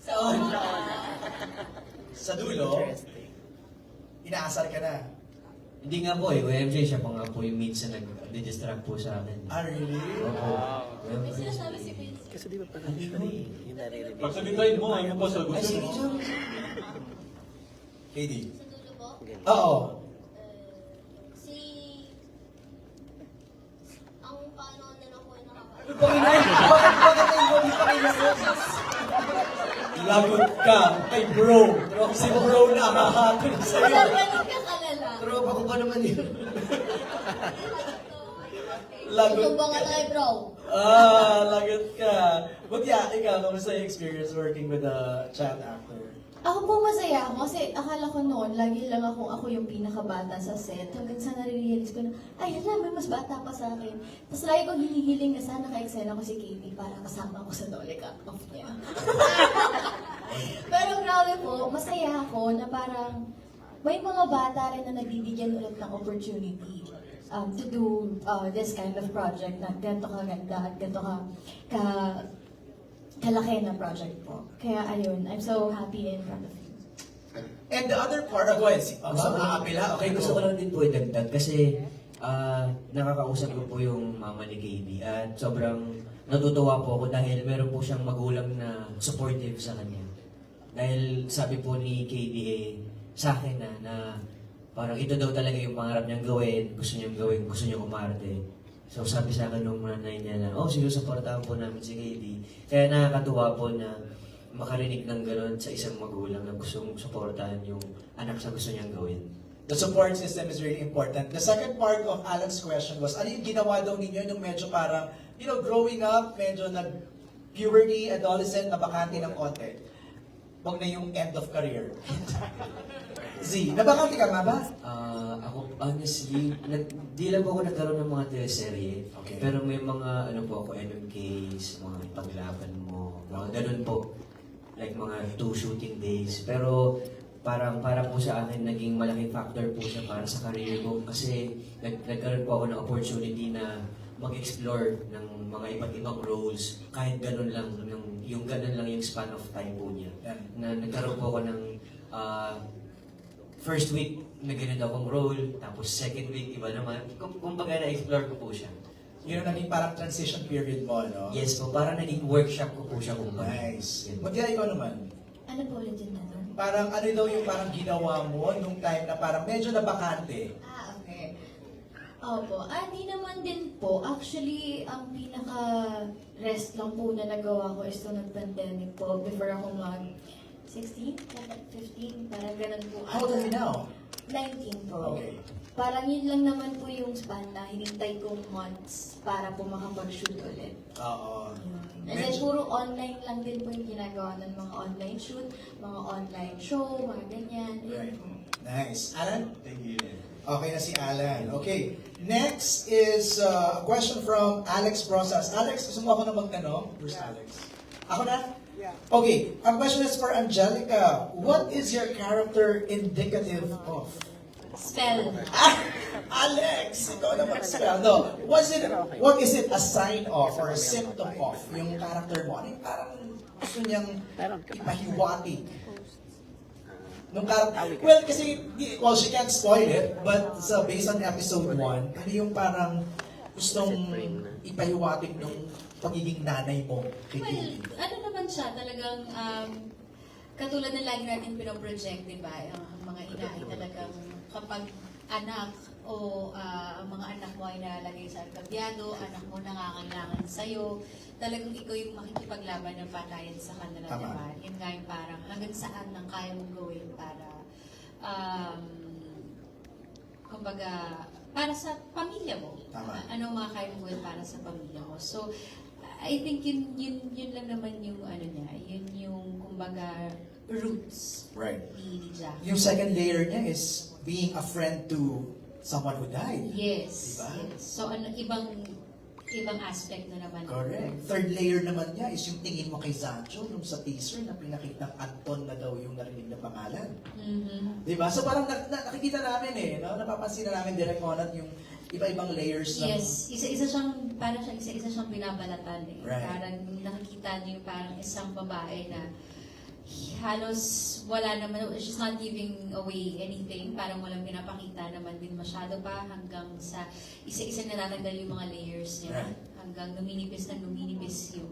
Sa Sa dulo, inaasar ka na. Hindi nga po eh. Kuya MJ, siya pa nga po yung minsan nag-distract po sa akin. Ah, really? Opo. May sinasabi si Vince. Kasi di ba parang siya yung naririnig. Pag sabihin mo, ayaw mo pa sa Ay, sige, gusto. sorry. Katie. Sa dulo po, Oo. si... Ang paano na lang po yung nakaka... Lagot ka kay bro. Si bro na hahatid sa'yo. Ganun ka kalala. Tropa ko pa naman yun. Lagot Ito ba nga ka. tayo, bro? Lagot ka. But yeah, ikaw, kamusta yung experience working with a child actor? Ako po masaya ako kasi akala ko noon, lagi lang ako yung pinakabata sa set. Hanggang sa nare-realize ko na, ay hala, may mas bata pa sa akin. Tapos lagi kong hinihiling na sana ka-excel ako si Katie para kasama ako sa Dolly Cut-Off niya. Pero grabe po, masaya ako na parang may mga bata rin na nabibigyan ulit ng opportunity to do this kind of project na ganito kaganda at ganito kalaki na project po. Kaya ayun, I'm so happy in front of you. And the other part, go ahead, aapila, okay, Gusto ko lang din po idagdag kasi nakakausap ko po yung mama ni KD at sobrang natutuwa po ako dahil meron po siyang magulang na supportive sa kanya. Dahil sabi po ni KD sa akin na parang ito daw talaga yung pangarap niyang gawin, gusto niyang umarte. So sabi sa akin nung nanay niya na, sinusuportahan po namin si KD. Kaya nakakatuwa po na makarinig ng gano'n sa isang magulang na gustong suportahan yung anak sa gusto niyang gawin. The support system is really important. The second part of Alan's question was, ano yung ginawa daw ninyo nung medyo parang, growing up, medyo nag-puberty, adolescent, nabakante ng konti. Huwag na yung end of career. Z, nabakante ka nga ba? Ako, honestly, di lang po ako nagkaroon ng mga teleserye. Okay. Pero may mga, ako, MMKs, mga ipaglaban mo, mga ganun po. Like mga 2 shooting days. Pero para po sa akin, naging malaking factor po siya para sa career ko. Kasi nagkaroon po ako ng opportunity na mag-explore ng mga iba't ibang roles. Kahit ganun lang, yung ganun lang yung span of time po niya. Na nagkaroon po ako ng first week, may ganun akong role, tapos second week, iba naman. Kumbaga na-explore ko po siya. Yun ang naging parang transition period mo, no? Yes po, parang naging workshop ko po siya kumbaga. Nice. Magkira ikaw naman. Ano po ulit yung tanong? Parang ano daw yung parang ginawa mo nung time na parang medyo nabakante? Okay. Opo. Di naman din po. Actually, ang pinaka-rest lang po na nagawa ko is nung nag-pandemic po before ako mag-16, 15, parang ganun po. How old are you now? 19 po. Okay. Parang yun lang naman po yung span na hinintay kong months para po makapag-shoot ulit. Oo. And then puro online lang din po yung ginagawa ng mga online shoot, mga online show, mga ganyan. Right. Nice. Alan? Thank you. Okay na si Alan. Okay. Next is a question from Alex Brosas. Alex, gusto mo ako na magtanong? Where's Alex? Ako na? Yeah. Okay. Ang question is for Angelica. What is your character indicative of? Spell. Alex! Ikaw na mag-spell. No. What is it a sign of or a symptom of yung character mo? Ano yung parang gusto niyang ipahiwatig? Well, kasi, she can't spoil it, but based on episode 1, ano yung parang gustong ipahiwatig ng pagiging nanay mo kay Well, Katie? ano naman siya, talagang katulad na lagi natin pinoproject, di ba? Ang mga ina ay talagang kapag anak o ang mga anak mo ay nalalagay sa alkabyado, anak mo nangangailangan sa'yo, talagang ikaw yung makikipaglaban ng patayan sa kanila, di ba? Yun nga yung parang hanggang saan ang kaya mong gawin para kumbaga, para sa pamilya mo. Ano mga kaya mong gawin para sa pamilya mo. So, I think yun lang naman yung niya, yun yung kumbaga roots ni Jack. Yung second layer niya is being a friend to someone who died. Yes. Diba? Yes. So ibang aspect na naman. Correct. Third layer naman niya is yung tingin mo kay Sancho nung sa teaser na pinakitang Anton na daw yung narinig na pangalan. Mm-hmm. Diba? So parang nakikita namin no? Napapansin na namin direct on yung iba-ibang layers ng... Yes, isa-isa siyang binabalatan eh. Right. Parang nakikita niyo parang isang babae na halos wala naman, she's not giving away anything, parang walang pinapakita naman din masyado pa hanggang sa isa-isa na natanggal yung mga layers niya. Right. Hanggang numinipis yung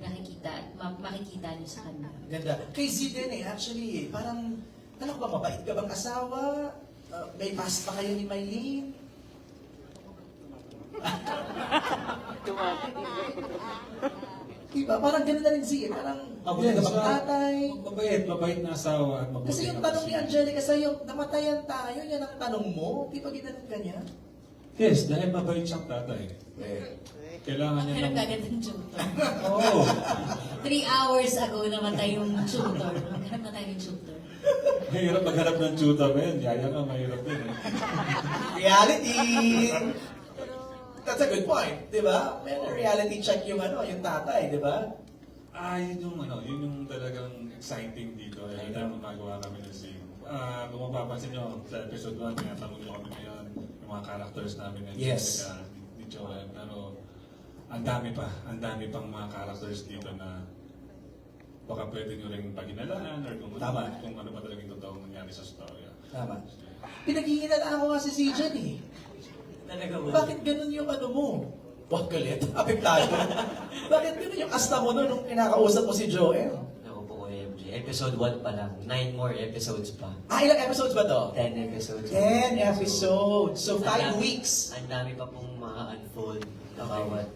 nakikita at makikita niyo sa kanya. Ganda. Kay Z din actually parang, ano ba, mabait ka bang asawa? May past pa kayo ni Maylene? Diba? Parang gano'n na rin siya. Parang mabuti ka bang tatay? Mabait na asawa at mabuti. Kasi yung tanong ni Angelica sa'yo, namatayan tayo, yan ang tanong mo. Di ba ginanong ka niya? Yes, dahil mabait siyang tatay. Kailangan niya Pero gagad ng joke. Oo. Di 3 hours ago namatay yung tutor. Maghanap na tayo ng tutor. Mahirap maghanap ng tutor ngayon. Yaya nga, mahirap din. Eh. Reality! That's a good point, di ba? May reality check yung yung tatay, di ba? Yun yung talagang exciting dito. Every time magawa kami ng scene. Kung mapapansin nyo, sa episode 1, tinatanong nyo kami ngayon, yung mga characters namin ng Yes. Jessica, ni Joel. Pero ang dami pang mga characters dito na baka pwede nyo rin paginalaan or kung ano ba talagang totoong nangyari sa story. Tama. Pinaghihinala ako nga si Sijan eh. Talaga ba? Bakit ganun yung mo? Wag galit, apektado. Bakit ganun yung asta mo nung kinakausap mo si Joel? Naku po, OMG. Episode 1 pa lang. 9 more episodes pa. Ilang episodes ba to? 10 episodes. 10 episodes. So, 5 weeks. Ang dami pa pong ma-unfold na bawat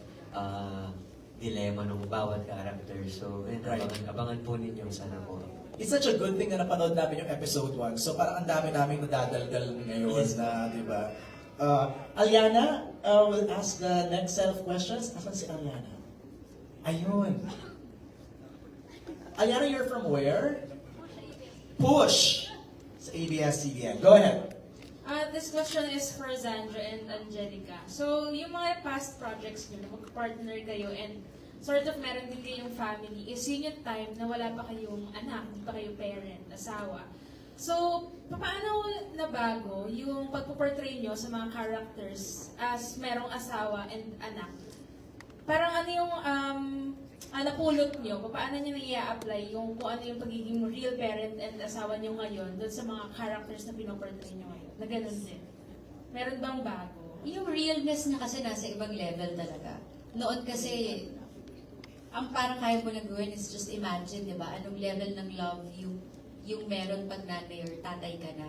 dilemma ng bawat character. So, Right. abangan po ninyo sana po. It's such a good thing na napanood namin yung episode 1. So, parang ang dami namin nadadaldal ngayon na, di ba? Aliana will ask the next set of questions. Asan si Aliana? Ayun. Aliana, you're from where? Push! Sa ABS-CBN. Go ahead. This question is for Zandra and Angelica. So, yung mga past projects nyo, mag-partner kayo and sort of meron din kayong family, is yun yung time na wala pa kayong anak, hindi pa kayo parent, asawa. So, paano nabago yung pagpuportray nyo sa mga characters as merong asawa and anak? Parang ano yung napulot nyo, paano nyo nai-apply yung kung ano yung pagiging real parent and asawa nyo ngayon doon sa mga characters na pinoportray nyo ngayon? Na ganun din. Meron bang bago? Yung realness niya kasi nasa ibang level talaga. Noon kasi, ang parang kaya mo lang gawin is just imagine, di ba? Anong level ng love yung meron pag nanay or tatay ka na.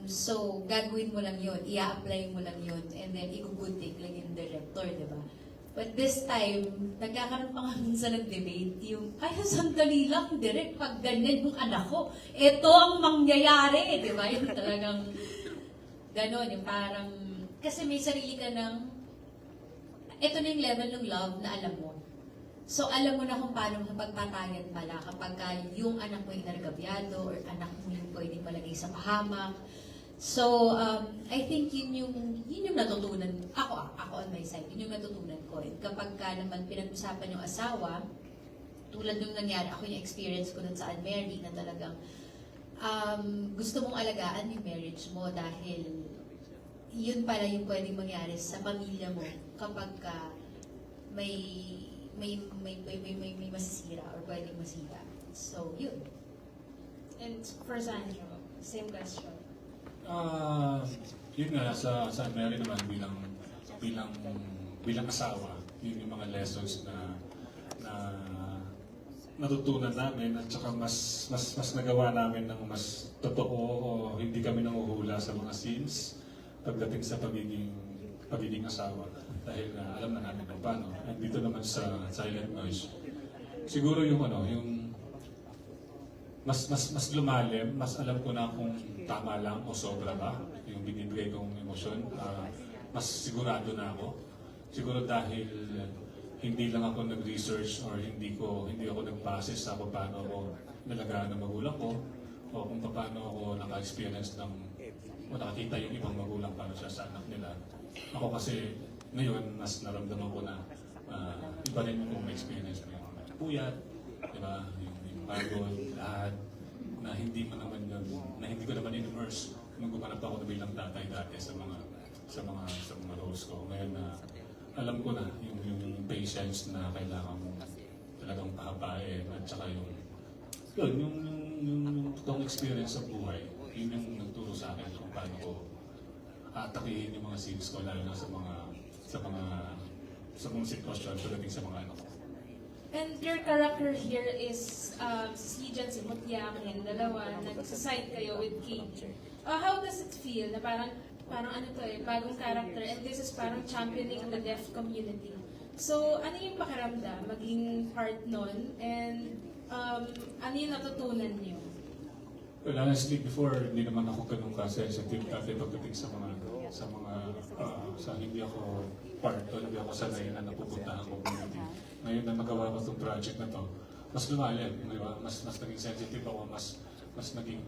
So, gagawin mo lang yun, i-apply mo lang yun, and then i-good take lang yung director, di ba? But this time, nagkakaroon pa nga minsan ng debate, yung, ay, sandali lang, direct, pag ganyan yung anak ko, ito ang mangyayari, di ba? Yung talagang, ganon, yung parang, kasi may sarili ka ng, ito na yung level ng love na alam mo. So, alam mo na kung paano pagpatayan pala kapag yung anak mo yung nargabyado or anak mo yung pwedeng palagay sa pahamak. So, I think yun yung natutunan, ako on my side, yun yung natutunan ko. Kapag naman pinag-usapan yung asawa, tulad nung nangyari, ako yung experience ko dun sa unmarried na talagang gusto mong alagaan yung marriage mo dahil yun pala yung pwedeng mangyari sa pamilya mo kapag may masisira or pwedeng masira. So, yun. And for Sandro, same question. Yun nga, sa Mary naman bilang asawa, yun yung mga lessons na natutunan namin at saka mas nagawa namin ng mas totoo o hindi kami nanguhula sa mga scenes pagdating sa pagiging asawa. Dahil alam na namin kung paano. At dito naman sa Silent Noise, siguro yung mas lumalim, mas alam ko na kung tama lang o sobra ba yung binibigay kong emosyon. Mas sigurado na ako. Siguro dahil hindi lang ako nag-research or hindi ako nag-base sa kung paano ako nalagaan ng magulang ko o kung paano ako naka-experience o nakakita yung ibang magulang paano siya sa anak nila. Ako kasi ngayon, mas naramdaman ko na iba rin yung experience ko yung puyat, diba? Yung pagod, lahat, na hindi ko naman in-immerse nung gumanap ako na bilang tatay dati sa mga roles ko. Ngayon na alam ko na yung patience na kailangan mo talagang pahabain at saka yung totoong experience sa buhay. Yun yung nagturo sa akin kung paano ko atakihin yung mga scenes ko lalo na sa mga sitwasyon pagdating sa mga anak ko. And your character here is si Jan, si Mutiak, yung dalawa, nagsaside kayo with Katie. How does it feel na parang ano to bagong character and this is parang championing the deaf community. So, ano yung pakiramdam maging part nun and ano yung natutunan niyo? Well, honestly, before, hindi naman ako ganun ka-sensitive dati pagdating sa hindi ako part o hindi ako sanay na napupuntahan ko community. Ngayon na magawa ko itong project na to, mas lumalim, di ba? Mas naging sensitive ako, mas naging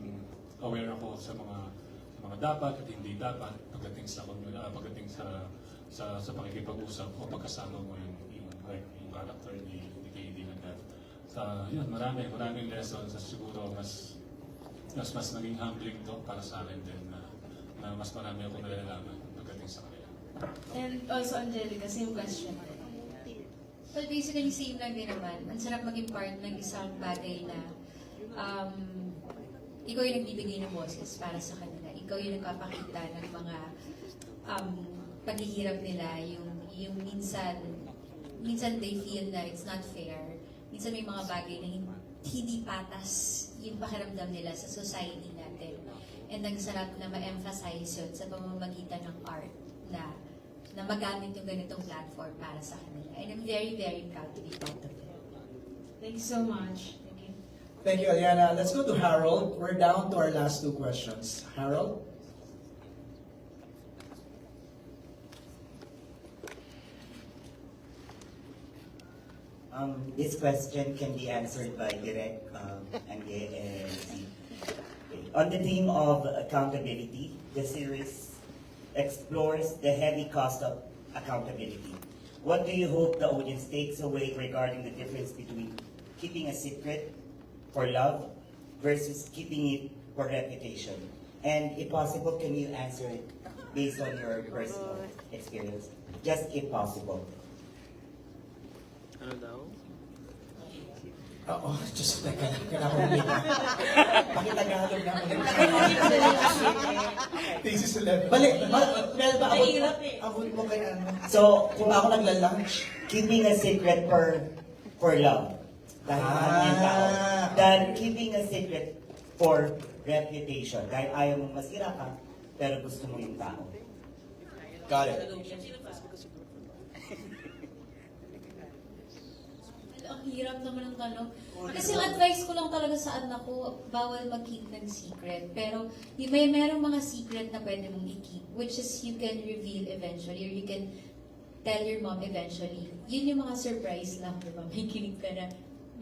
aware ako sa mga dapat at hindi dapat pagdating sa pakikipag-usap o pagkasama mo yung character ni kaibigan ka. Yun, maraming lessons at siguro mas naging humbling to para sa akin din na mas marami ako nalalaman pagdating sa kanila. And also, Angelica, same question. Well, basically, same lang din naman. Ang sarap maging part ng isang bagay na ikaw yung nagbibigay ng boses para sa kanila. Ikaw yung nagpapakita ng mga paghihirap nila, yung minsan they feel na it's not fair. Minsan may mga bagay na hindi patas yung pakiramdam nila sa society natin. And ang sarap na ma-emphasize yun sa pamamagitan ng art na magamit yung ganitong platform para sa kanila. And I'm very, very proud to be part of it. Thank you so much. Thank you. Thank you, Aliana. Let's go to Harold. We're down to our last 2 questions. Harold? This question can be answered by Direk, Angge, and Z. On the theme of accountability, the series explores the heavy cost of accountability. What do you hope the audience takes away regarding the difference between keeping a secret for love versus keeping it for reputation? And if possible, can you answer it based on your personal experience? Just if possible. Ano daw? Oo, just teka lang. Kailangan ko ulit. Pakitagalog na ulit. Thesis 11. Balik, Mel ba abot mo kay ano? So, Kung ako nagla-lunch. keeping a secret for love. Dahil mahal niya yung tao. Than keeping a secret for reputation. Dahil ayaw mong masira ka, pero gusto mo yung tao. Got it. Ang hirap naman ng tanong. Kasi yung advice ko lang talaga sa anak ko, bawal mag-keep ng secret. Pero merong mga secret na pwede mong i-keep, which is you can reveal eventually, or you can tell your mom eventually. Yun yung mga surprise lang, di ba? May kinig ka na,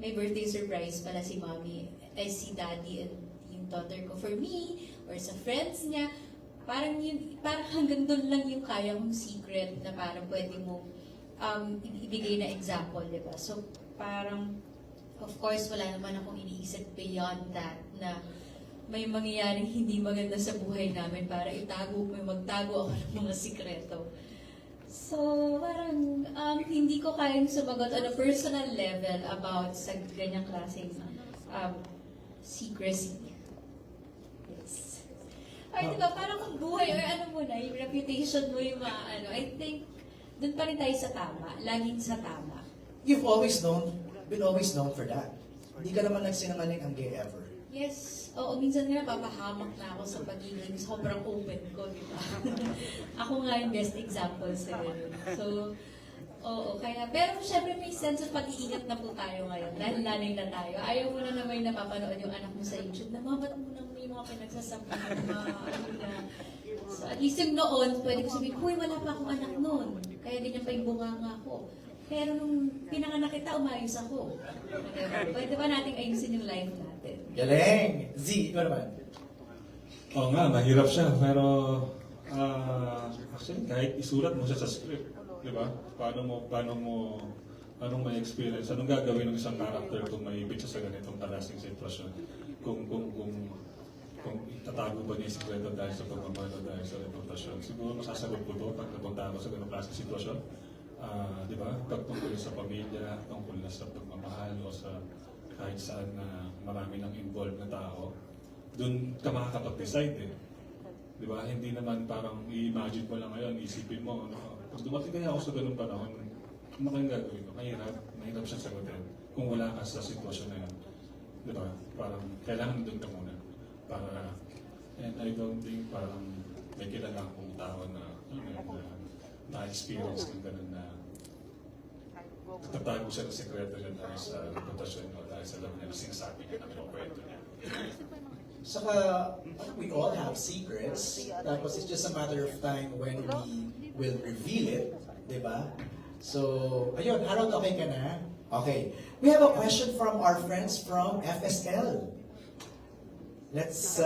may birthday surprise pala si mommy, si daddy, and yung daughter ko. For me, or sa friends niya, parang hanggang doon lang yung kaya mong secret na parang pwede mo ibigay na example, di ba? So, parang, of course, wala naman akong iniisip beyond that na may mangyayaring hindi maganda sa buhay namin para magtago ako ng mga sikreto. So, parang hindi ko kayang sumagot on a personal level about sa ganyang klaseng secrecy. Yes. Or diba, parang kung buhay or ano mo na, yung reputation mo yung mga I think, dun pa rin tayo sa tama, laging sa tama. You've been always known for that. Hindi ka naman nagsinungaling ang gay ever. Yes, oo, minsan nga napapahamak na ako sa pagiging sobrang open ko, di ba? Ako nga yung best example sa ganun. So, oo, kaya, pero syempre may sense of pag-iingat na po tayo ngayon, dahil nanay na tayo. Ayaw mo na may napapanood yung anak mo sa YouTube, na ba't mo na may mga pinagsasabihan, So, at least yung noon, pwede ko sabihin, huy, wala pa akong anak noon. Kaya ganyan pa yung bunganga ko. Pero nung pinanganak kita, umayos ako. Pwede ba nating ayusin yung life natin? Galing! Z, ikaw naman. Oo nga, mahirap siya. Pero, actually, kahit isulat mo siya sa script, di ba? Paano may experience? Anong gagawin ng isang character kung may ibig siya sa ganitong klaseng sitwasyon? Kung itatago ba niya yung sikreto dahil sa pagmamahal o dahil sa reputasyon? Siguro masasagot ko to pag napunta ako sa ganitong klaseng sitwasyon. Di ba? Pagtungkol sa pamilya, tungkol na sa pagmamahal o sa kahit saan na marami nang involved na tao, doon ka makakapag-decide eh. Di ba? Hindi naman parang i-imagine mo lang ngayon, isipin mo, pag dumating kaya ako sa ganung panahon, ano kayong gagawin ko? Mahirap siyang sagutin kung wala ka sa sitwasyon na yun. Di ba? Parang kailangan doon ka muna. And I don't think parang may kilala akong tao na na-experience ng ganun na tatago siya ng sekreto niya dahil sa reputasyon o dahil sa alam niya na sinasabi ka na kwento niya. Saka, we all have secrets. Tapos it's just a matter of time when we will reveal it. Diba? So, ayun, Harold, okay ka na? Okay. We have a question from our friends from FSL. Let's,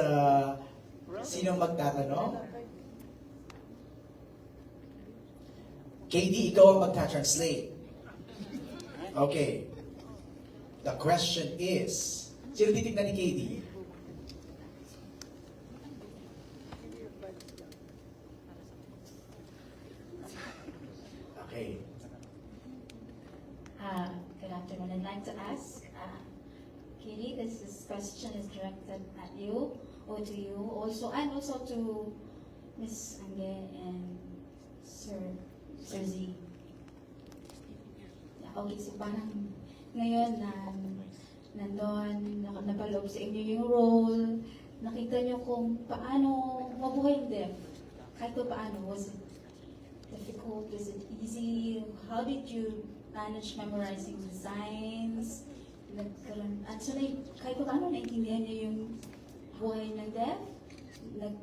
sino magtatanong? KD, ikaw ang magta-translate. Okay. The question is, sino titignan ni KD? Okay. Good afternoon. I'd like to ask, Katie, this question is directed at you, or to you also, and also to Miss Angge and Sir Z. Okay, so parang ngayon na nandun, napaloob sa inyo yung role, nakita nyo kung paano mabuhay yung deaf. Kahit pa paano, was it difficult? Is it easy? How did you manage memorizing the signs? At so, kahit pa paano, naintindihan nyo yung buhay ng deaf?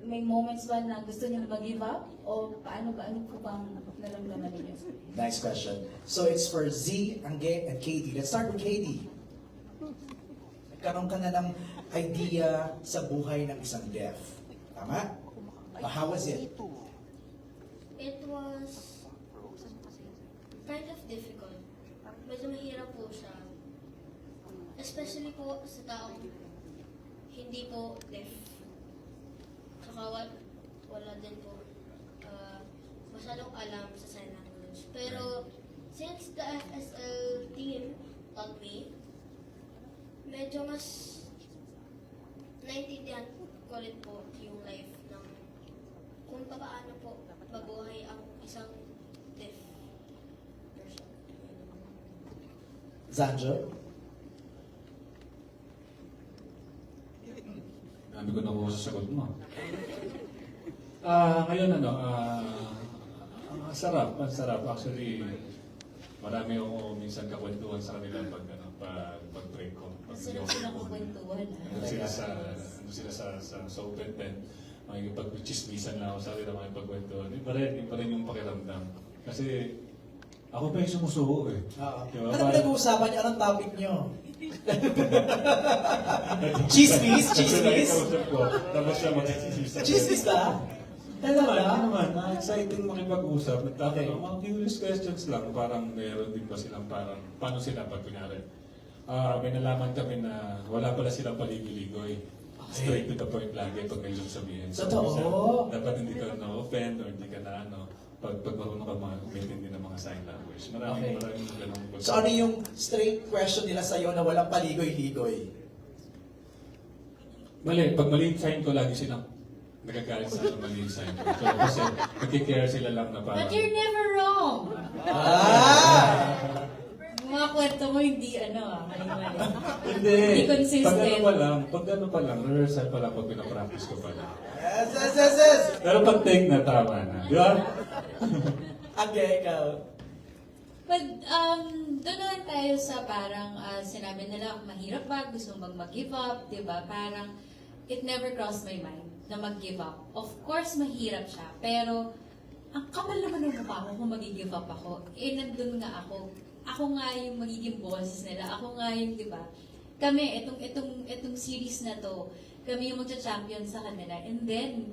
May moments ba na gusto nyo na mag-give up? O paano po bang naramdaman ninyo? Nice question. So it's for Z, Angge, and Katie. Let's start with Katie. Nagkaroon ka na ng idea sa buhay ng isang deaf. Tama? How was it? It was kind of difficult. Medyo mahirap po siya. Especially po sa taong hindi po deaf. Saka wala din po masyadong alam sa sign language. Pero since the FSL team taught me, medyo mas naintindihan ko rin po yung life ng kung paano po mabuhay ang isang deaf person. Zanjo? Sabi ko na ko sa sagot mo. Ngayon ang sarap. Actually, marami ako minsan kakwentuhan sa kanila pag break ko. Sila kakwentuhan. Ano sila sa open tent. Makikipag-chismisan na ako sa kanila makipagkwentuhan. Iba rin yung pakiramdam. Kasi ako pa yung sumusuko eh. Diba? Anong nag-uusapan niyo? Anong topic niyo? Chismis? Tapos siya mag-chismis. Chismis ka? Talaga? Naman, exciting makipag-usap. Nagtatanong, mga curious questions lang. Parang meron din ba silang parang, paano sila pag kunyari? May nalaman kami na wala pala silang paligoy-ligoy. Straight to the point lagi pag may sabihin. Totoo? Dapat hindi ka na-offend or hindi ka na pag marunong ka umintindi ng mga sign language. Maraming ganun. So ano yung straight question nila sa'yo na walang paligoy-ligoy? Mali. Pag mali yung sign ko, lagi silang nagagalit sa mali yung sign ko. So kasi nagkikare sila lang na parang... But you're never wrong! Mga kwento mo hindi mali-mali. Hindi consistent. Pag ano pa lang, rehearsal pa lang, pag pinapractice ko pa lang. Yes! Pero pag take na, tama na. Di ba? Angge, ikaw. But, doon naman tayo sa parang sinabi nila, mahirap ba? Gusto mong mag-give up? Diba? Parang, it never crossed my mind na mag-give up. Of course, mahirap siya. Pero, ang kapal naman ng mukha ko kung mag-give up ako. Nandun nga ako. Ako nga yung magiging bosses nila. Ako nga yung, di ba? Kami, itong series na to, kami yung magcha-champion sa kanila. And then,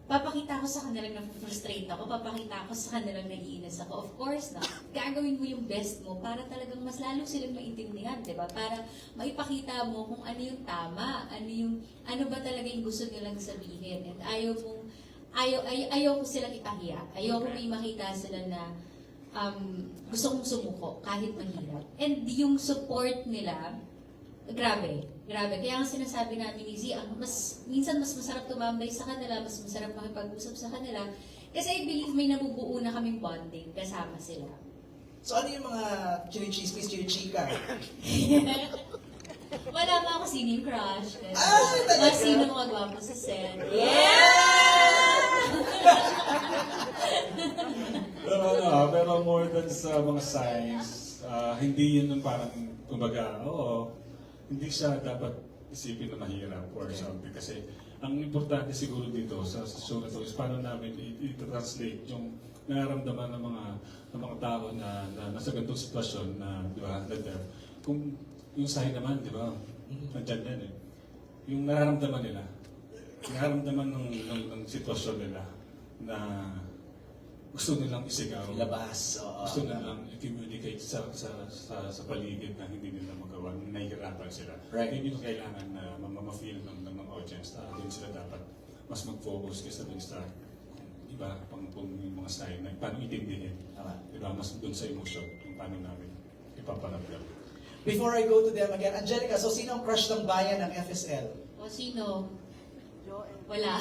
papakita ko sa kanila na frustrate ako. Papakita ko sa kanila na naiinis ako. Of course na, gagawin mo yung best mo para talagang mas lalo silang maintindihan, di ba? Para maipakita mo kung ano yung tama, ano ba talaga yung gusto nilang sabihin. And ayaw ko silang ipahiya. Ayaw ko may makita sila na gusto kong sumuko kahit mahirap. And yung support nila, grabe. Kaya ang sinasabi namin ni Z, minsan mas masarap tumambay sa kanila, mas masarap makipag-usap sa kanila. Kasi I believe may nabubuo na kaming bonding kasama sila. So ano yung mga chini-chismis, chini-chika? Wala pa ako sino yung crush. Talaga? Sino mga gwapo sa set. Pero more than sa mga signs, hindi yun yung parang, kumbaga, hindi siya dapat isipin na mahirap or something. Kasi ang importante siguro dito sa show na to is paano namin i-translate yung nararamdaman ng mga tao na nasa ganitong sitwasyon na, di ba, na deaf. Kung yung sa'yo naman, di ba, nandyan yan eh. Yung nararamdaman nila, nararamdaman ng sitwasyon nila na gusto nilang isigaw. Ilabas. Gusto nilang i-communicate sa paligid na hindi nila magawa, nahihirapan sila. Right. Yun yung kailangan na ma-feel ng audience na doon sila dapat mas mag-focus kaysa dun sa iba pang yung mga sign na paano itindihin. Diba? Mas doon sa emotion kung paano namin ipaparamdam. Before I go to them again, Angelica, so sino ang crush ng bayan ng FSL? O sino? Wala.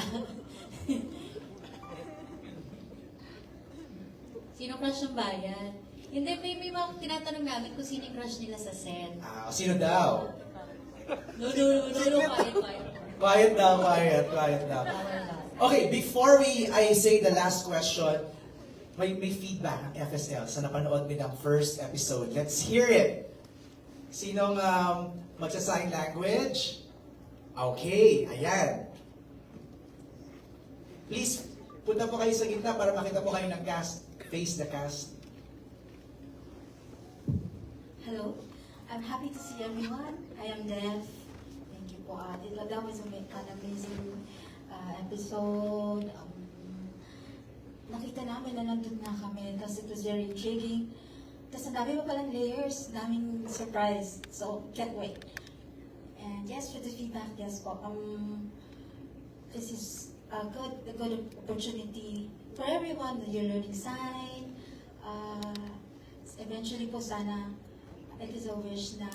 Sino crush ng bayan? Hindi, may mga tinatanong namin kung sino yung crush nila sa set. Sino daw? No, quiet. Quiet daw. Okay, before I say the last question, may feedback ng FSL sa napanood nilang first episode. Let's hear it. Sinong magsa-sign language? Okay, ayan. Please, punta po kayo sa gitna para makita po kayo ng cast. Face the cast. Hello, I'm happy to see everyone. I am Dev. Thank you po. That was an amazing episode. Nakita namin na nandun na kami kasi it was very intriguing. Tapos ang dami pa palang layers, daming surprise. So, can't wait. And yes, for the feedback, yes po. This is a good opportunity for everyone that you're learning sign. Eventually po sana, it is a wish na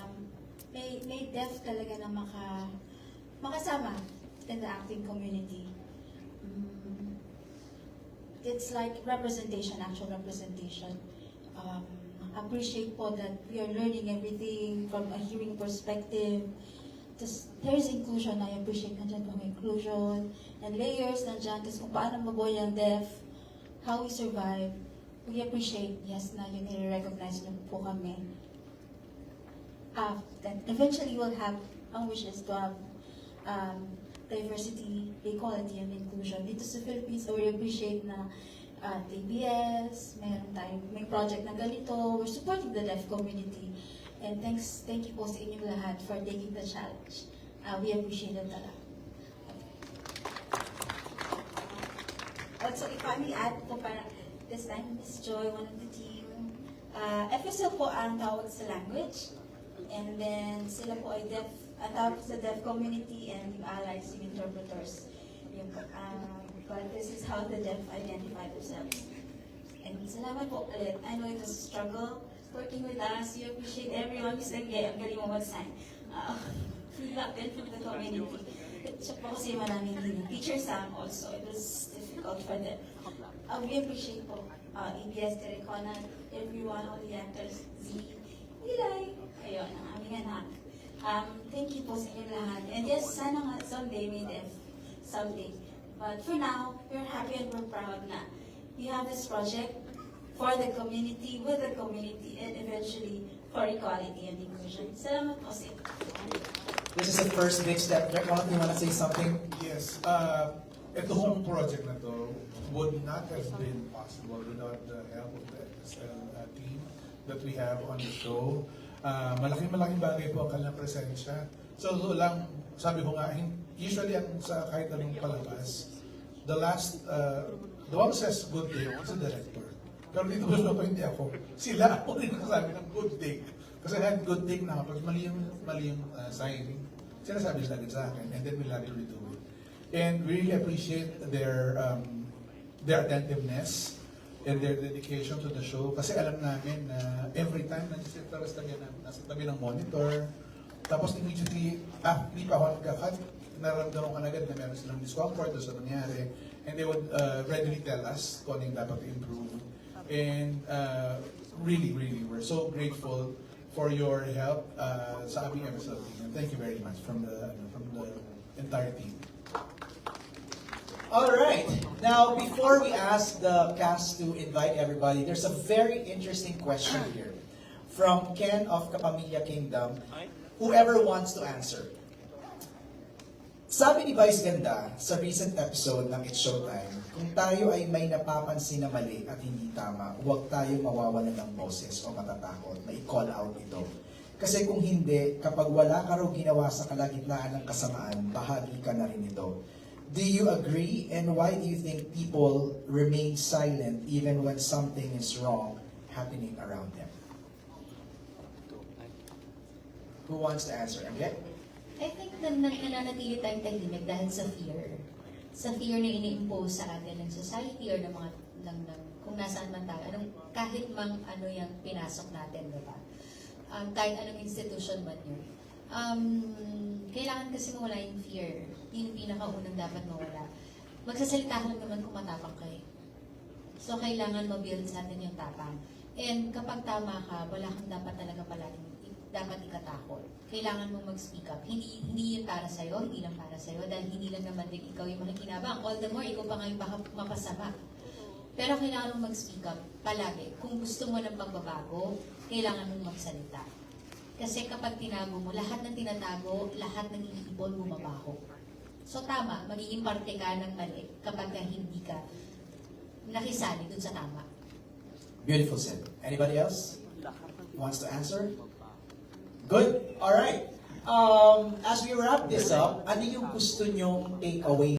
may deaf talaga na makasama in the acting community. It's like representation, actual representation. Appreciate po that we are learning everything from a hearing perspective. There is inclusion. I appreciate nandiyan po may inclusion and layers nandiyan. Tapos kung paano mabuhay ang deaf, how we survive. We appreciate, yes, na yun nire-recognize niyo po kami. Then eventually we'll have ang wishes to have diversity, equality, and inclusion. Dito sa Philippines, we appreciate na TBS, may project na ganito, we're supporting the deaf community. And thank you po sa inyong lahat for taking the challenge. We appreciate it talaga. Also, if I may add po para this time, Miss Joy, one of the team, FSL po ang tawag sa language. And then sila po ay deaf, ang tawag sa deaf community and yung allies, yung interpreters. But this is how the deaf identify themselves. And salamat po ulit. I know it was a struggle working with us. You appreciate everyone who's like, yeah, ang galing mo mag-sign. Feedback din from the community. Siya po kasi maraming din. Teacher Sam also, it was difficult for them. We appreciate po ABS, Derek Conan, everyone, all the actors, Z, Eli, ayun, ang aming anak. Thank you po sa inyo lahat. And yes, sana nga someday may deaf. Someday. But for now, we're happy and we're proud na we have this project for the community, with the community, and eventually for equality and inclusion. Salamat po sa inyo. This is the first big step. Derek, you want to say something? Yes. Ito hong project na to would not have been possible without the help of the FSL team that we have on the show. Malaking bagay po ang kanilang presensya. So lang, sabi ko nga, usually sa kahit anong palabas, the one who says good day is the director. Pero dito po hindi ako. Sila ako rin nasabi ng good day. Kasi I had good take na kapag mali yung sign, sinasabi sila agad sa akin, and then we'll actually do it. And we really appreciate their attentiveness and their dedication to the show. Kasi alam namin na every time nasa tabi ng monitor, tapos immediately, hindi pa ako nagkakat, naramdaman ka na agad na meron silang discomfort o sa nangyari, and they would readily tell us kung anong dapat improve. And really, we're so grateful for your help sa aming episode team. And thank you very much from the entire team. All right. Now, before we ask the cast to invite everybody, there's a very interesting question here from Ken of Kapamilya Kingdom. Whoever wants to answer. Sabi ni Vice Ganda sa recent episode ng It's Showtime, kung tayo ay may napapansin na mali at hindi tama, huwag tayo mawawalan ng boses o matatakot na i-call out ito. Kasi kung hindi, kapag wala ka raw ginawa sa kalagitnaan ng kasamaan, bahagi ka na rin ito. Do you agree? And why do you think people remain silent even when something is wrong happening around them? Who wants to answer? Okay? I think nananatili tayong tahimik dahil sa fear. Sa fear na ini-impose sa atin ng society or ng mga, kung nasaan man tayo, kahit mang ano yung pinasok natin, di ba? Kahit anong institution man yun. Kailangan kasi mawala yung fear. Yun yung pinakaunang dapat mawala. Magsasalita ka lang naman kung matapang kayo. So, kailangan mabuild sa atin yung tapang. And kapag tama ka, wala kang dapat talaga palaging dapat ikatakot. Kailangan mong mag-speak up. Hindi yun para sa'yo, hindi lang para sa'yo, dahil hindi lang naman din ikaw yung makikinabang. All the more, ikaw pa nga yung baka mapasama. Pero kailangan mong mag-speak up palagi. Kung gusto mo ng pagbabago, kailangan mong magsalita. Kasi kapag tinago mo, lahat ng tinatago, lahat ng iniipon, bumabaho. So tama, magiging parte ka ng mali kapag hindi ka nakisali dun sa tama. Beautiful said. Anybody else wants to answer? Good. All right. As we wrap this up, ano yung gusto nyong take away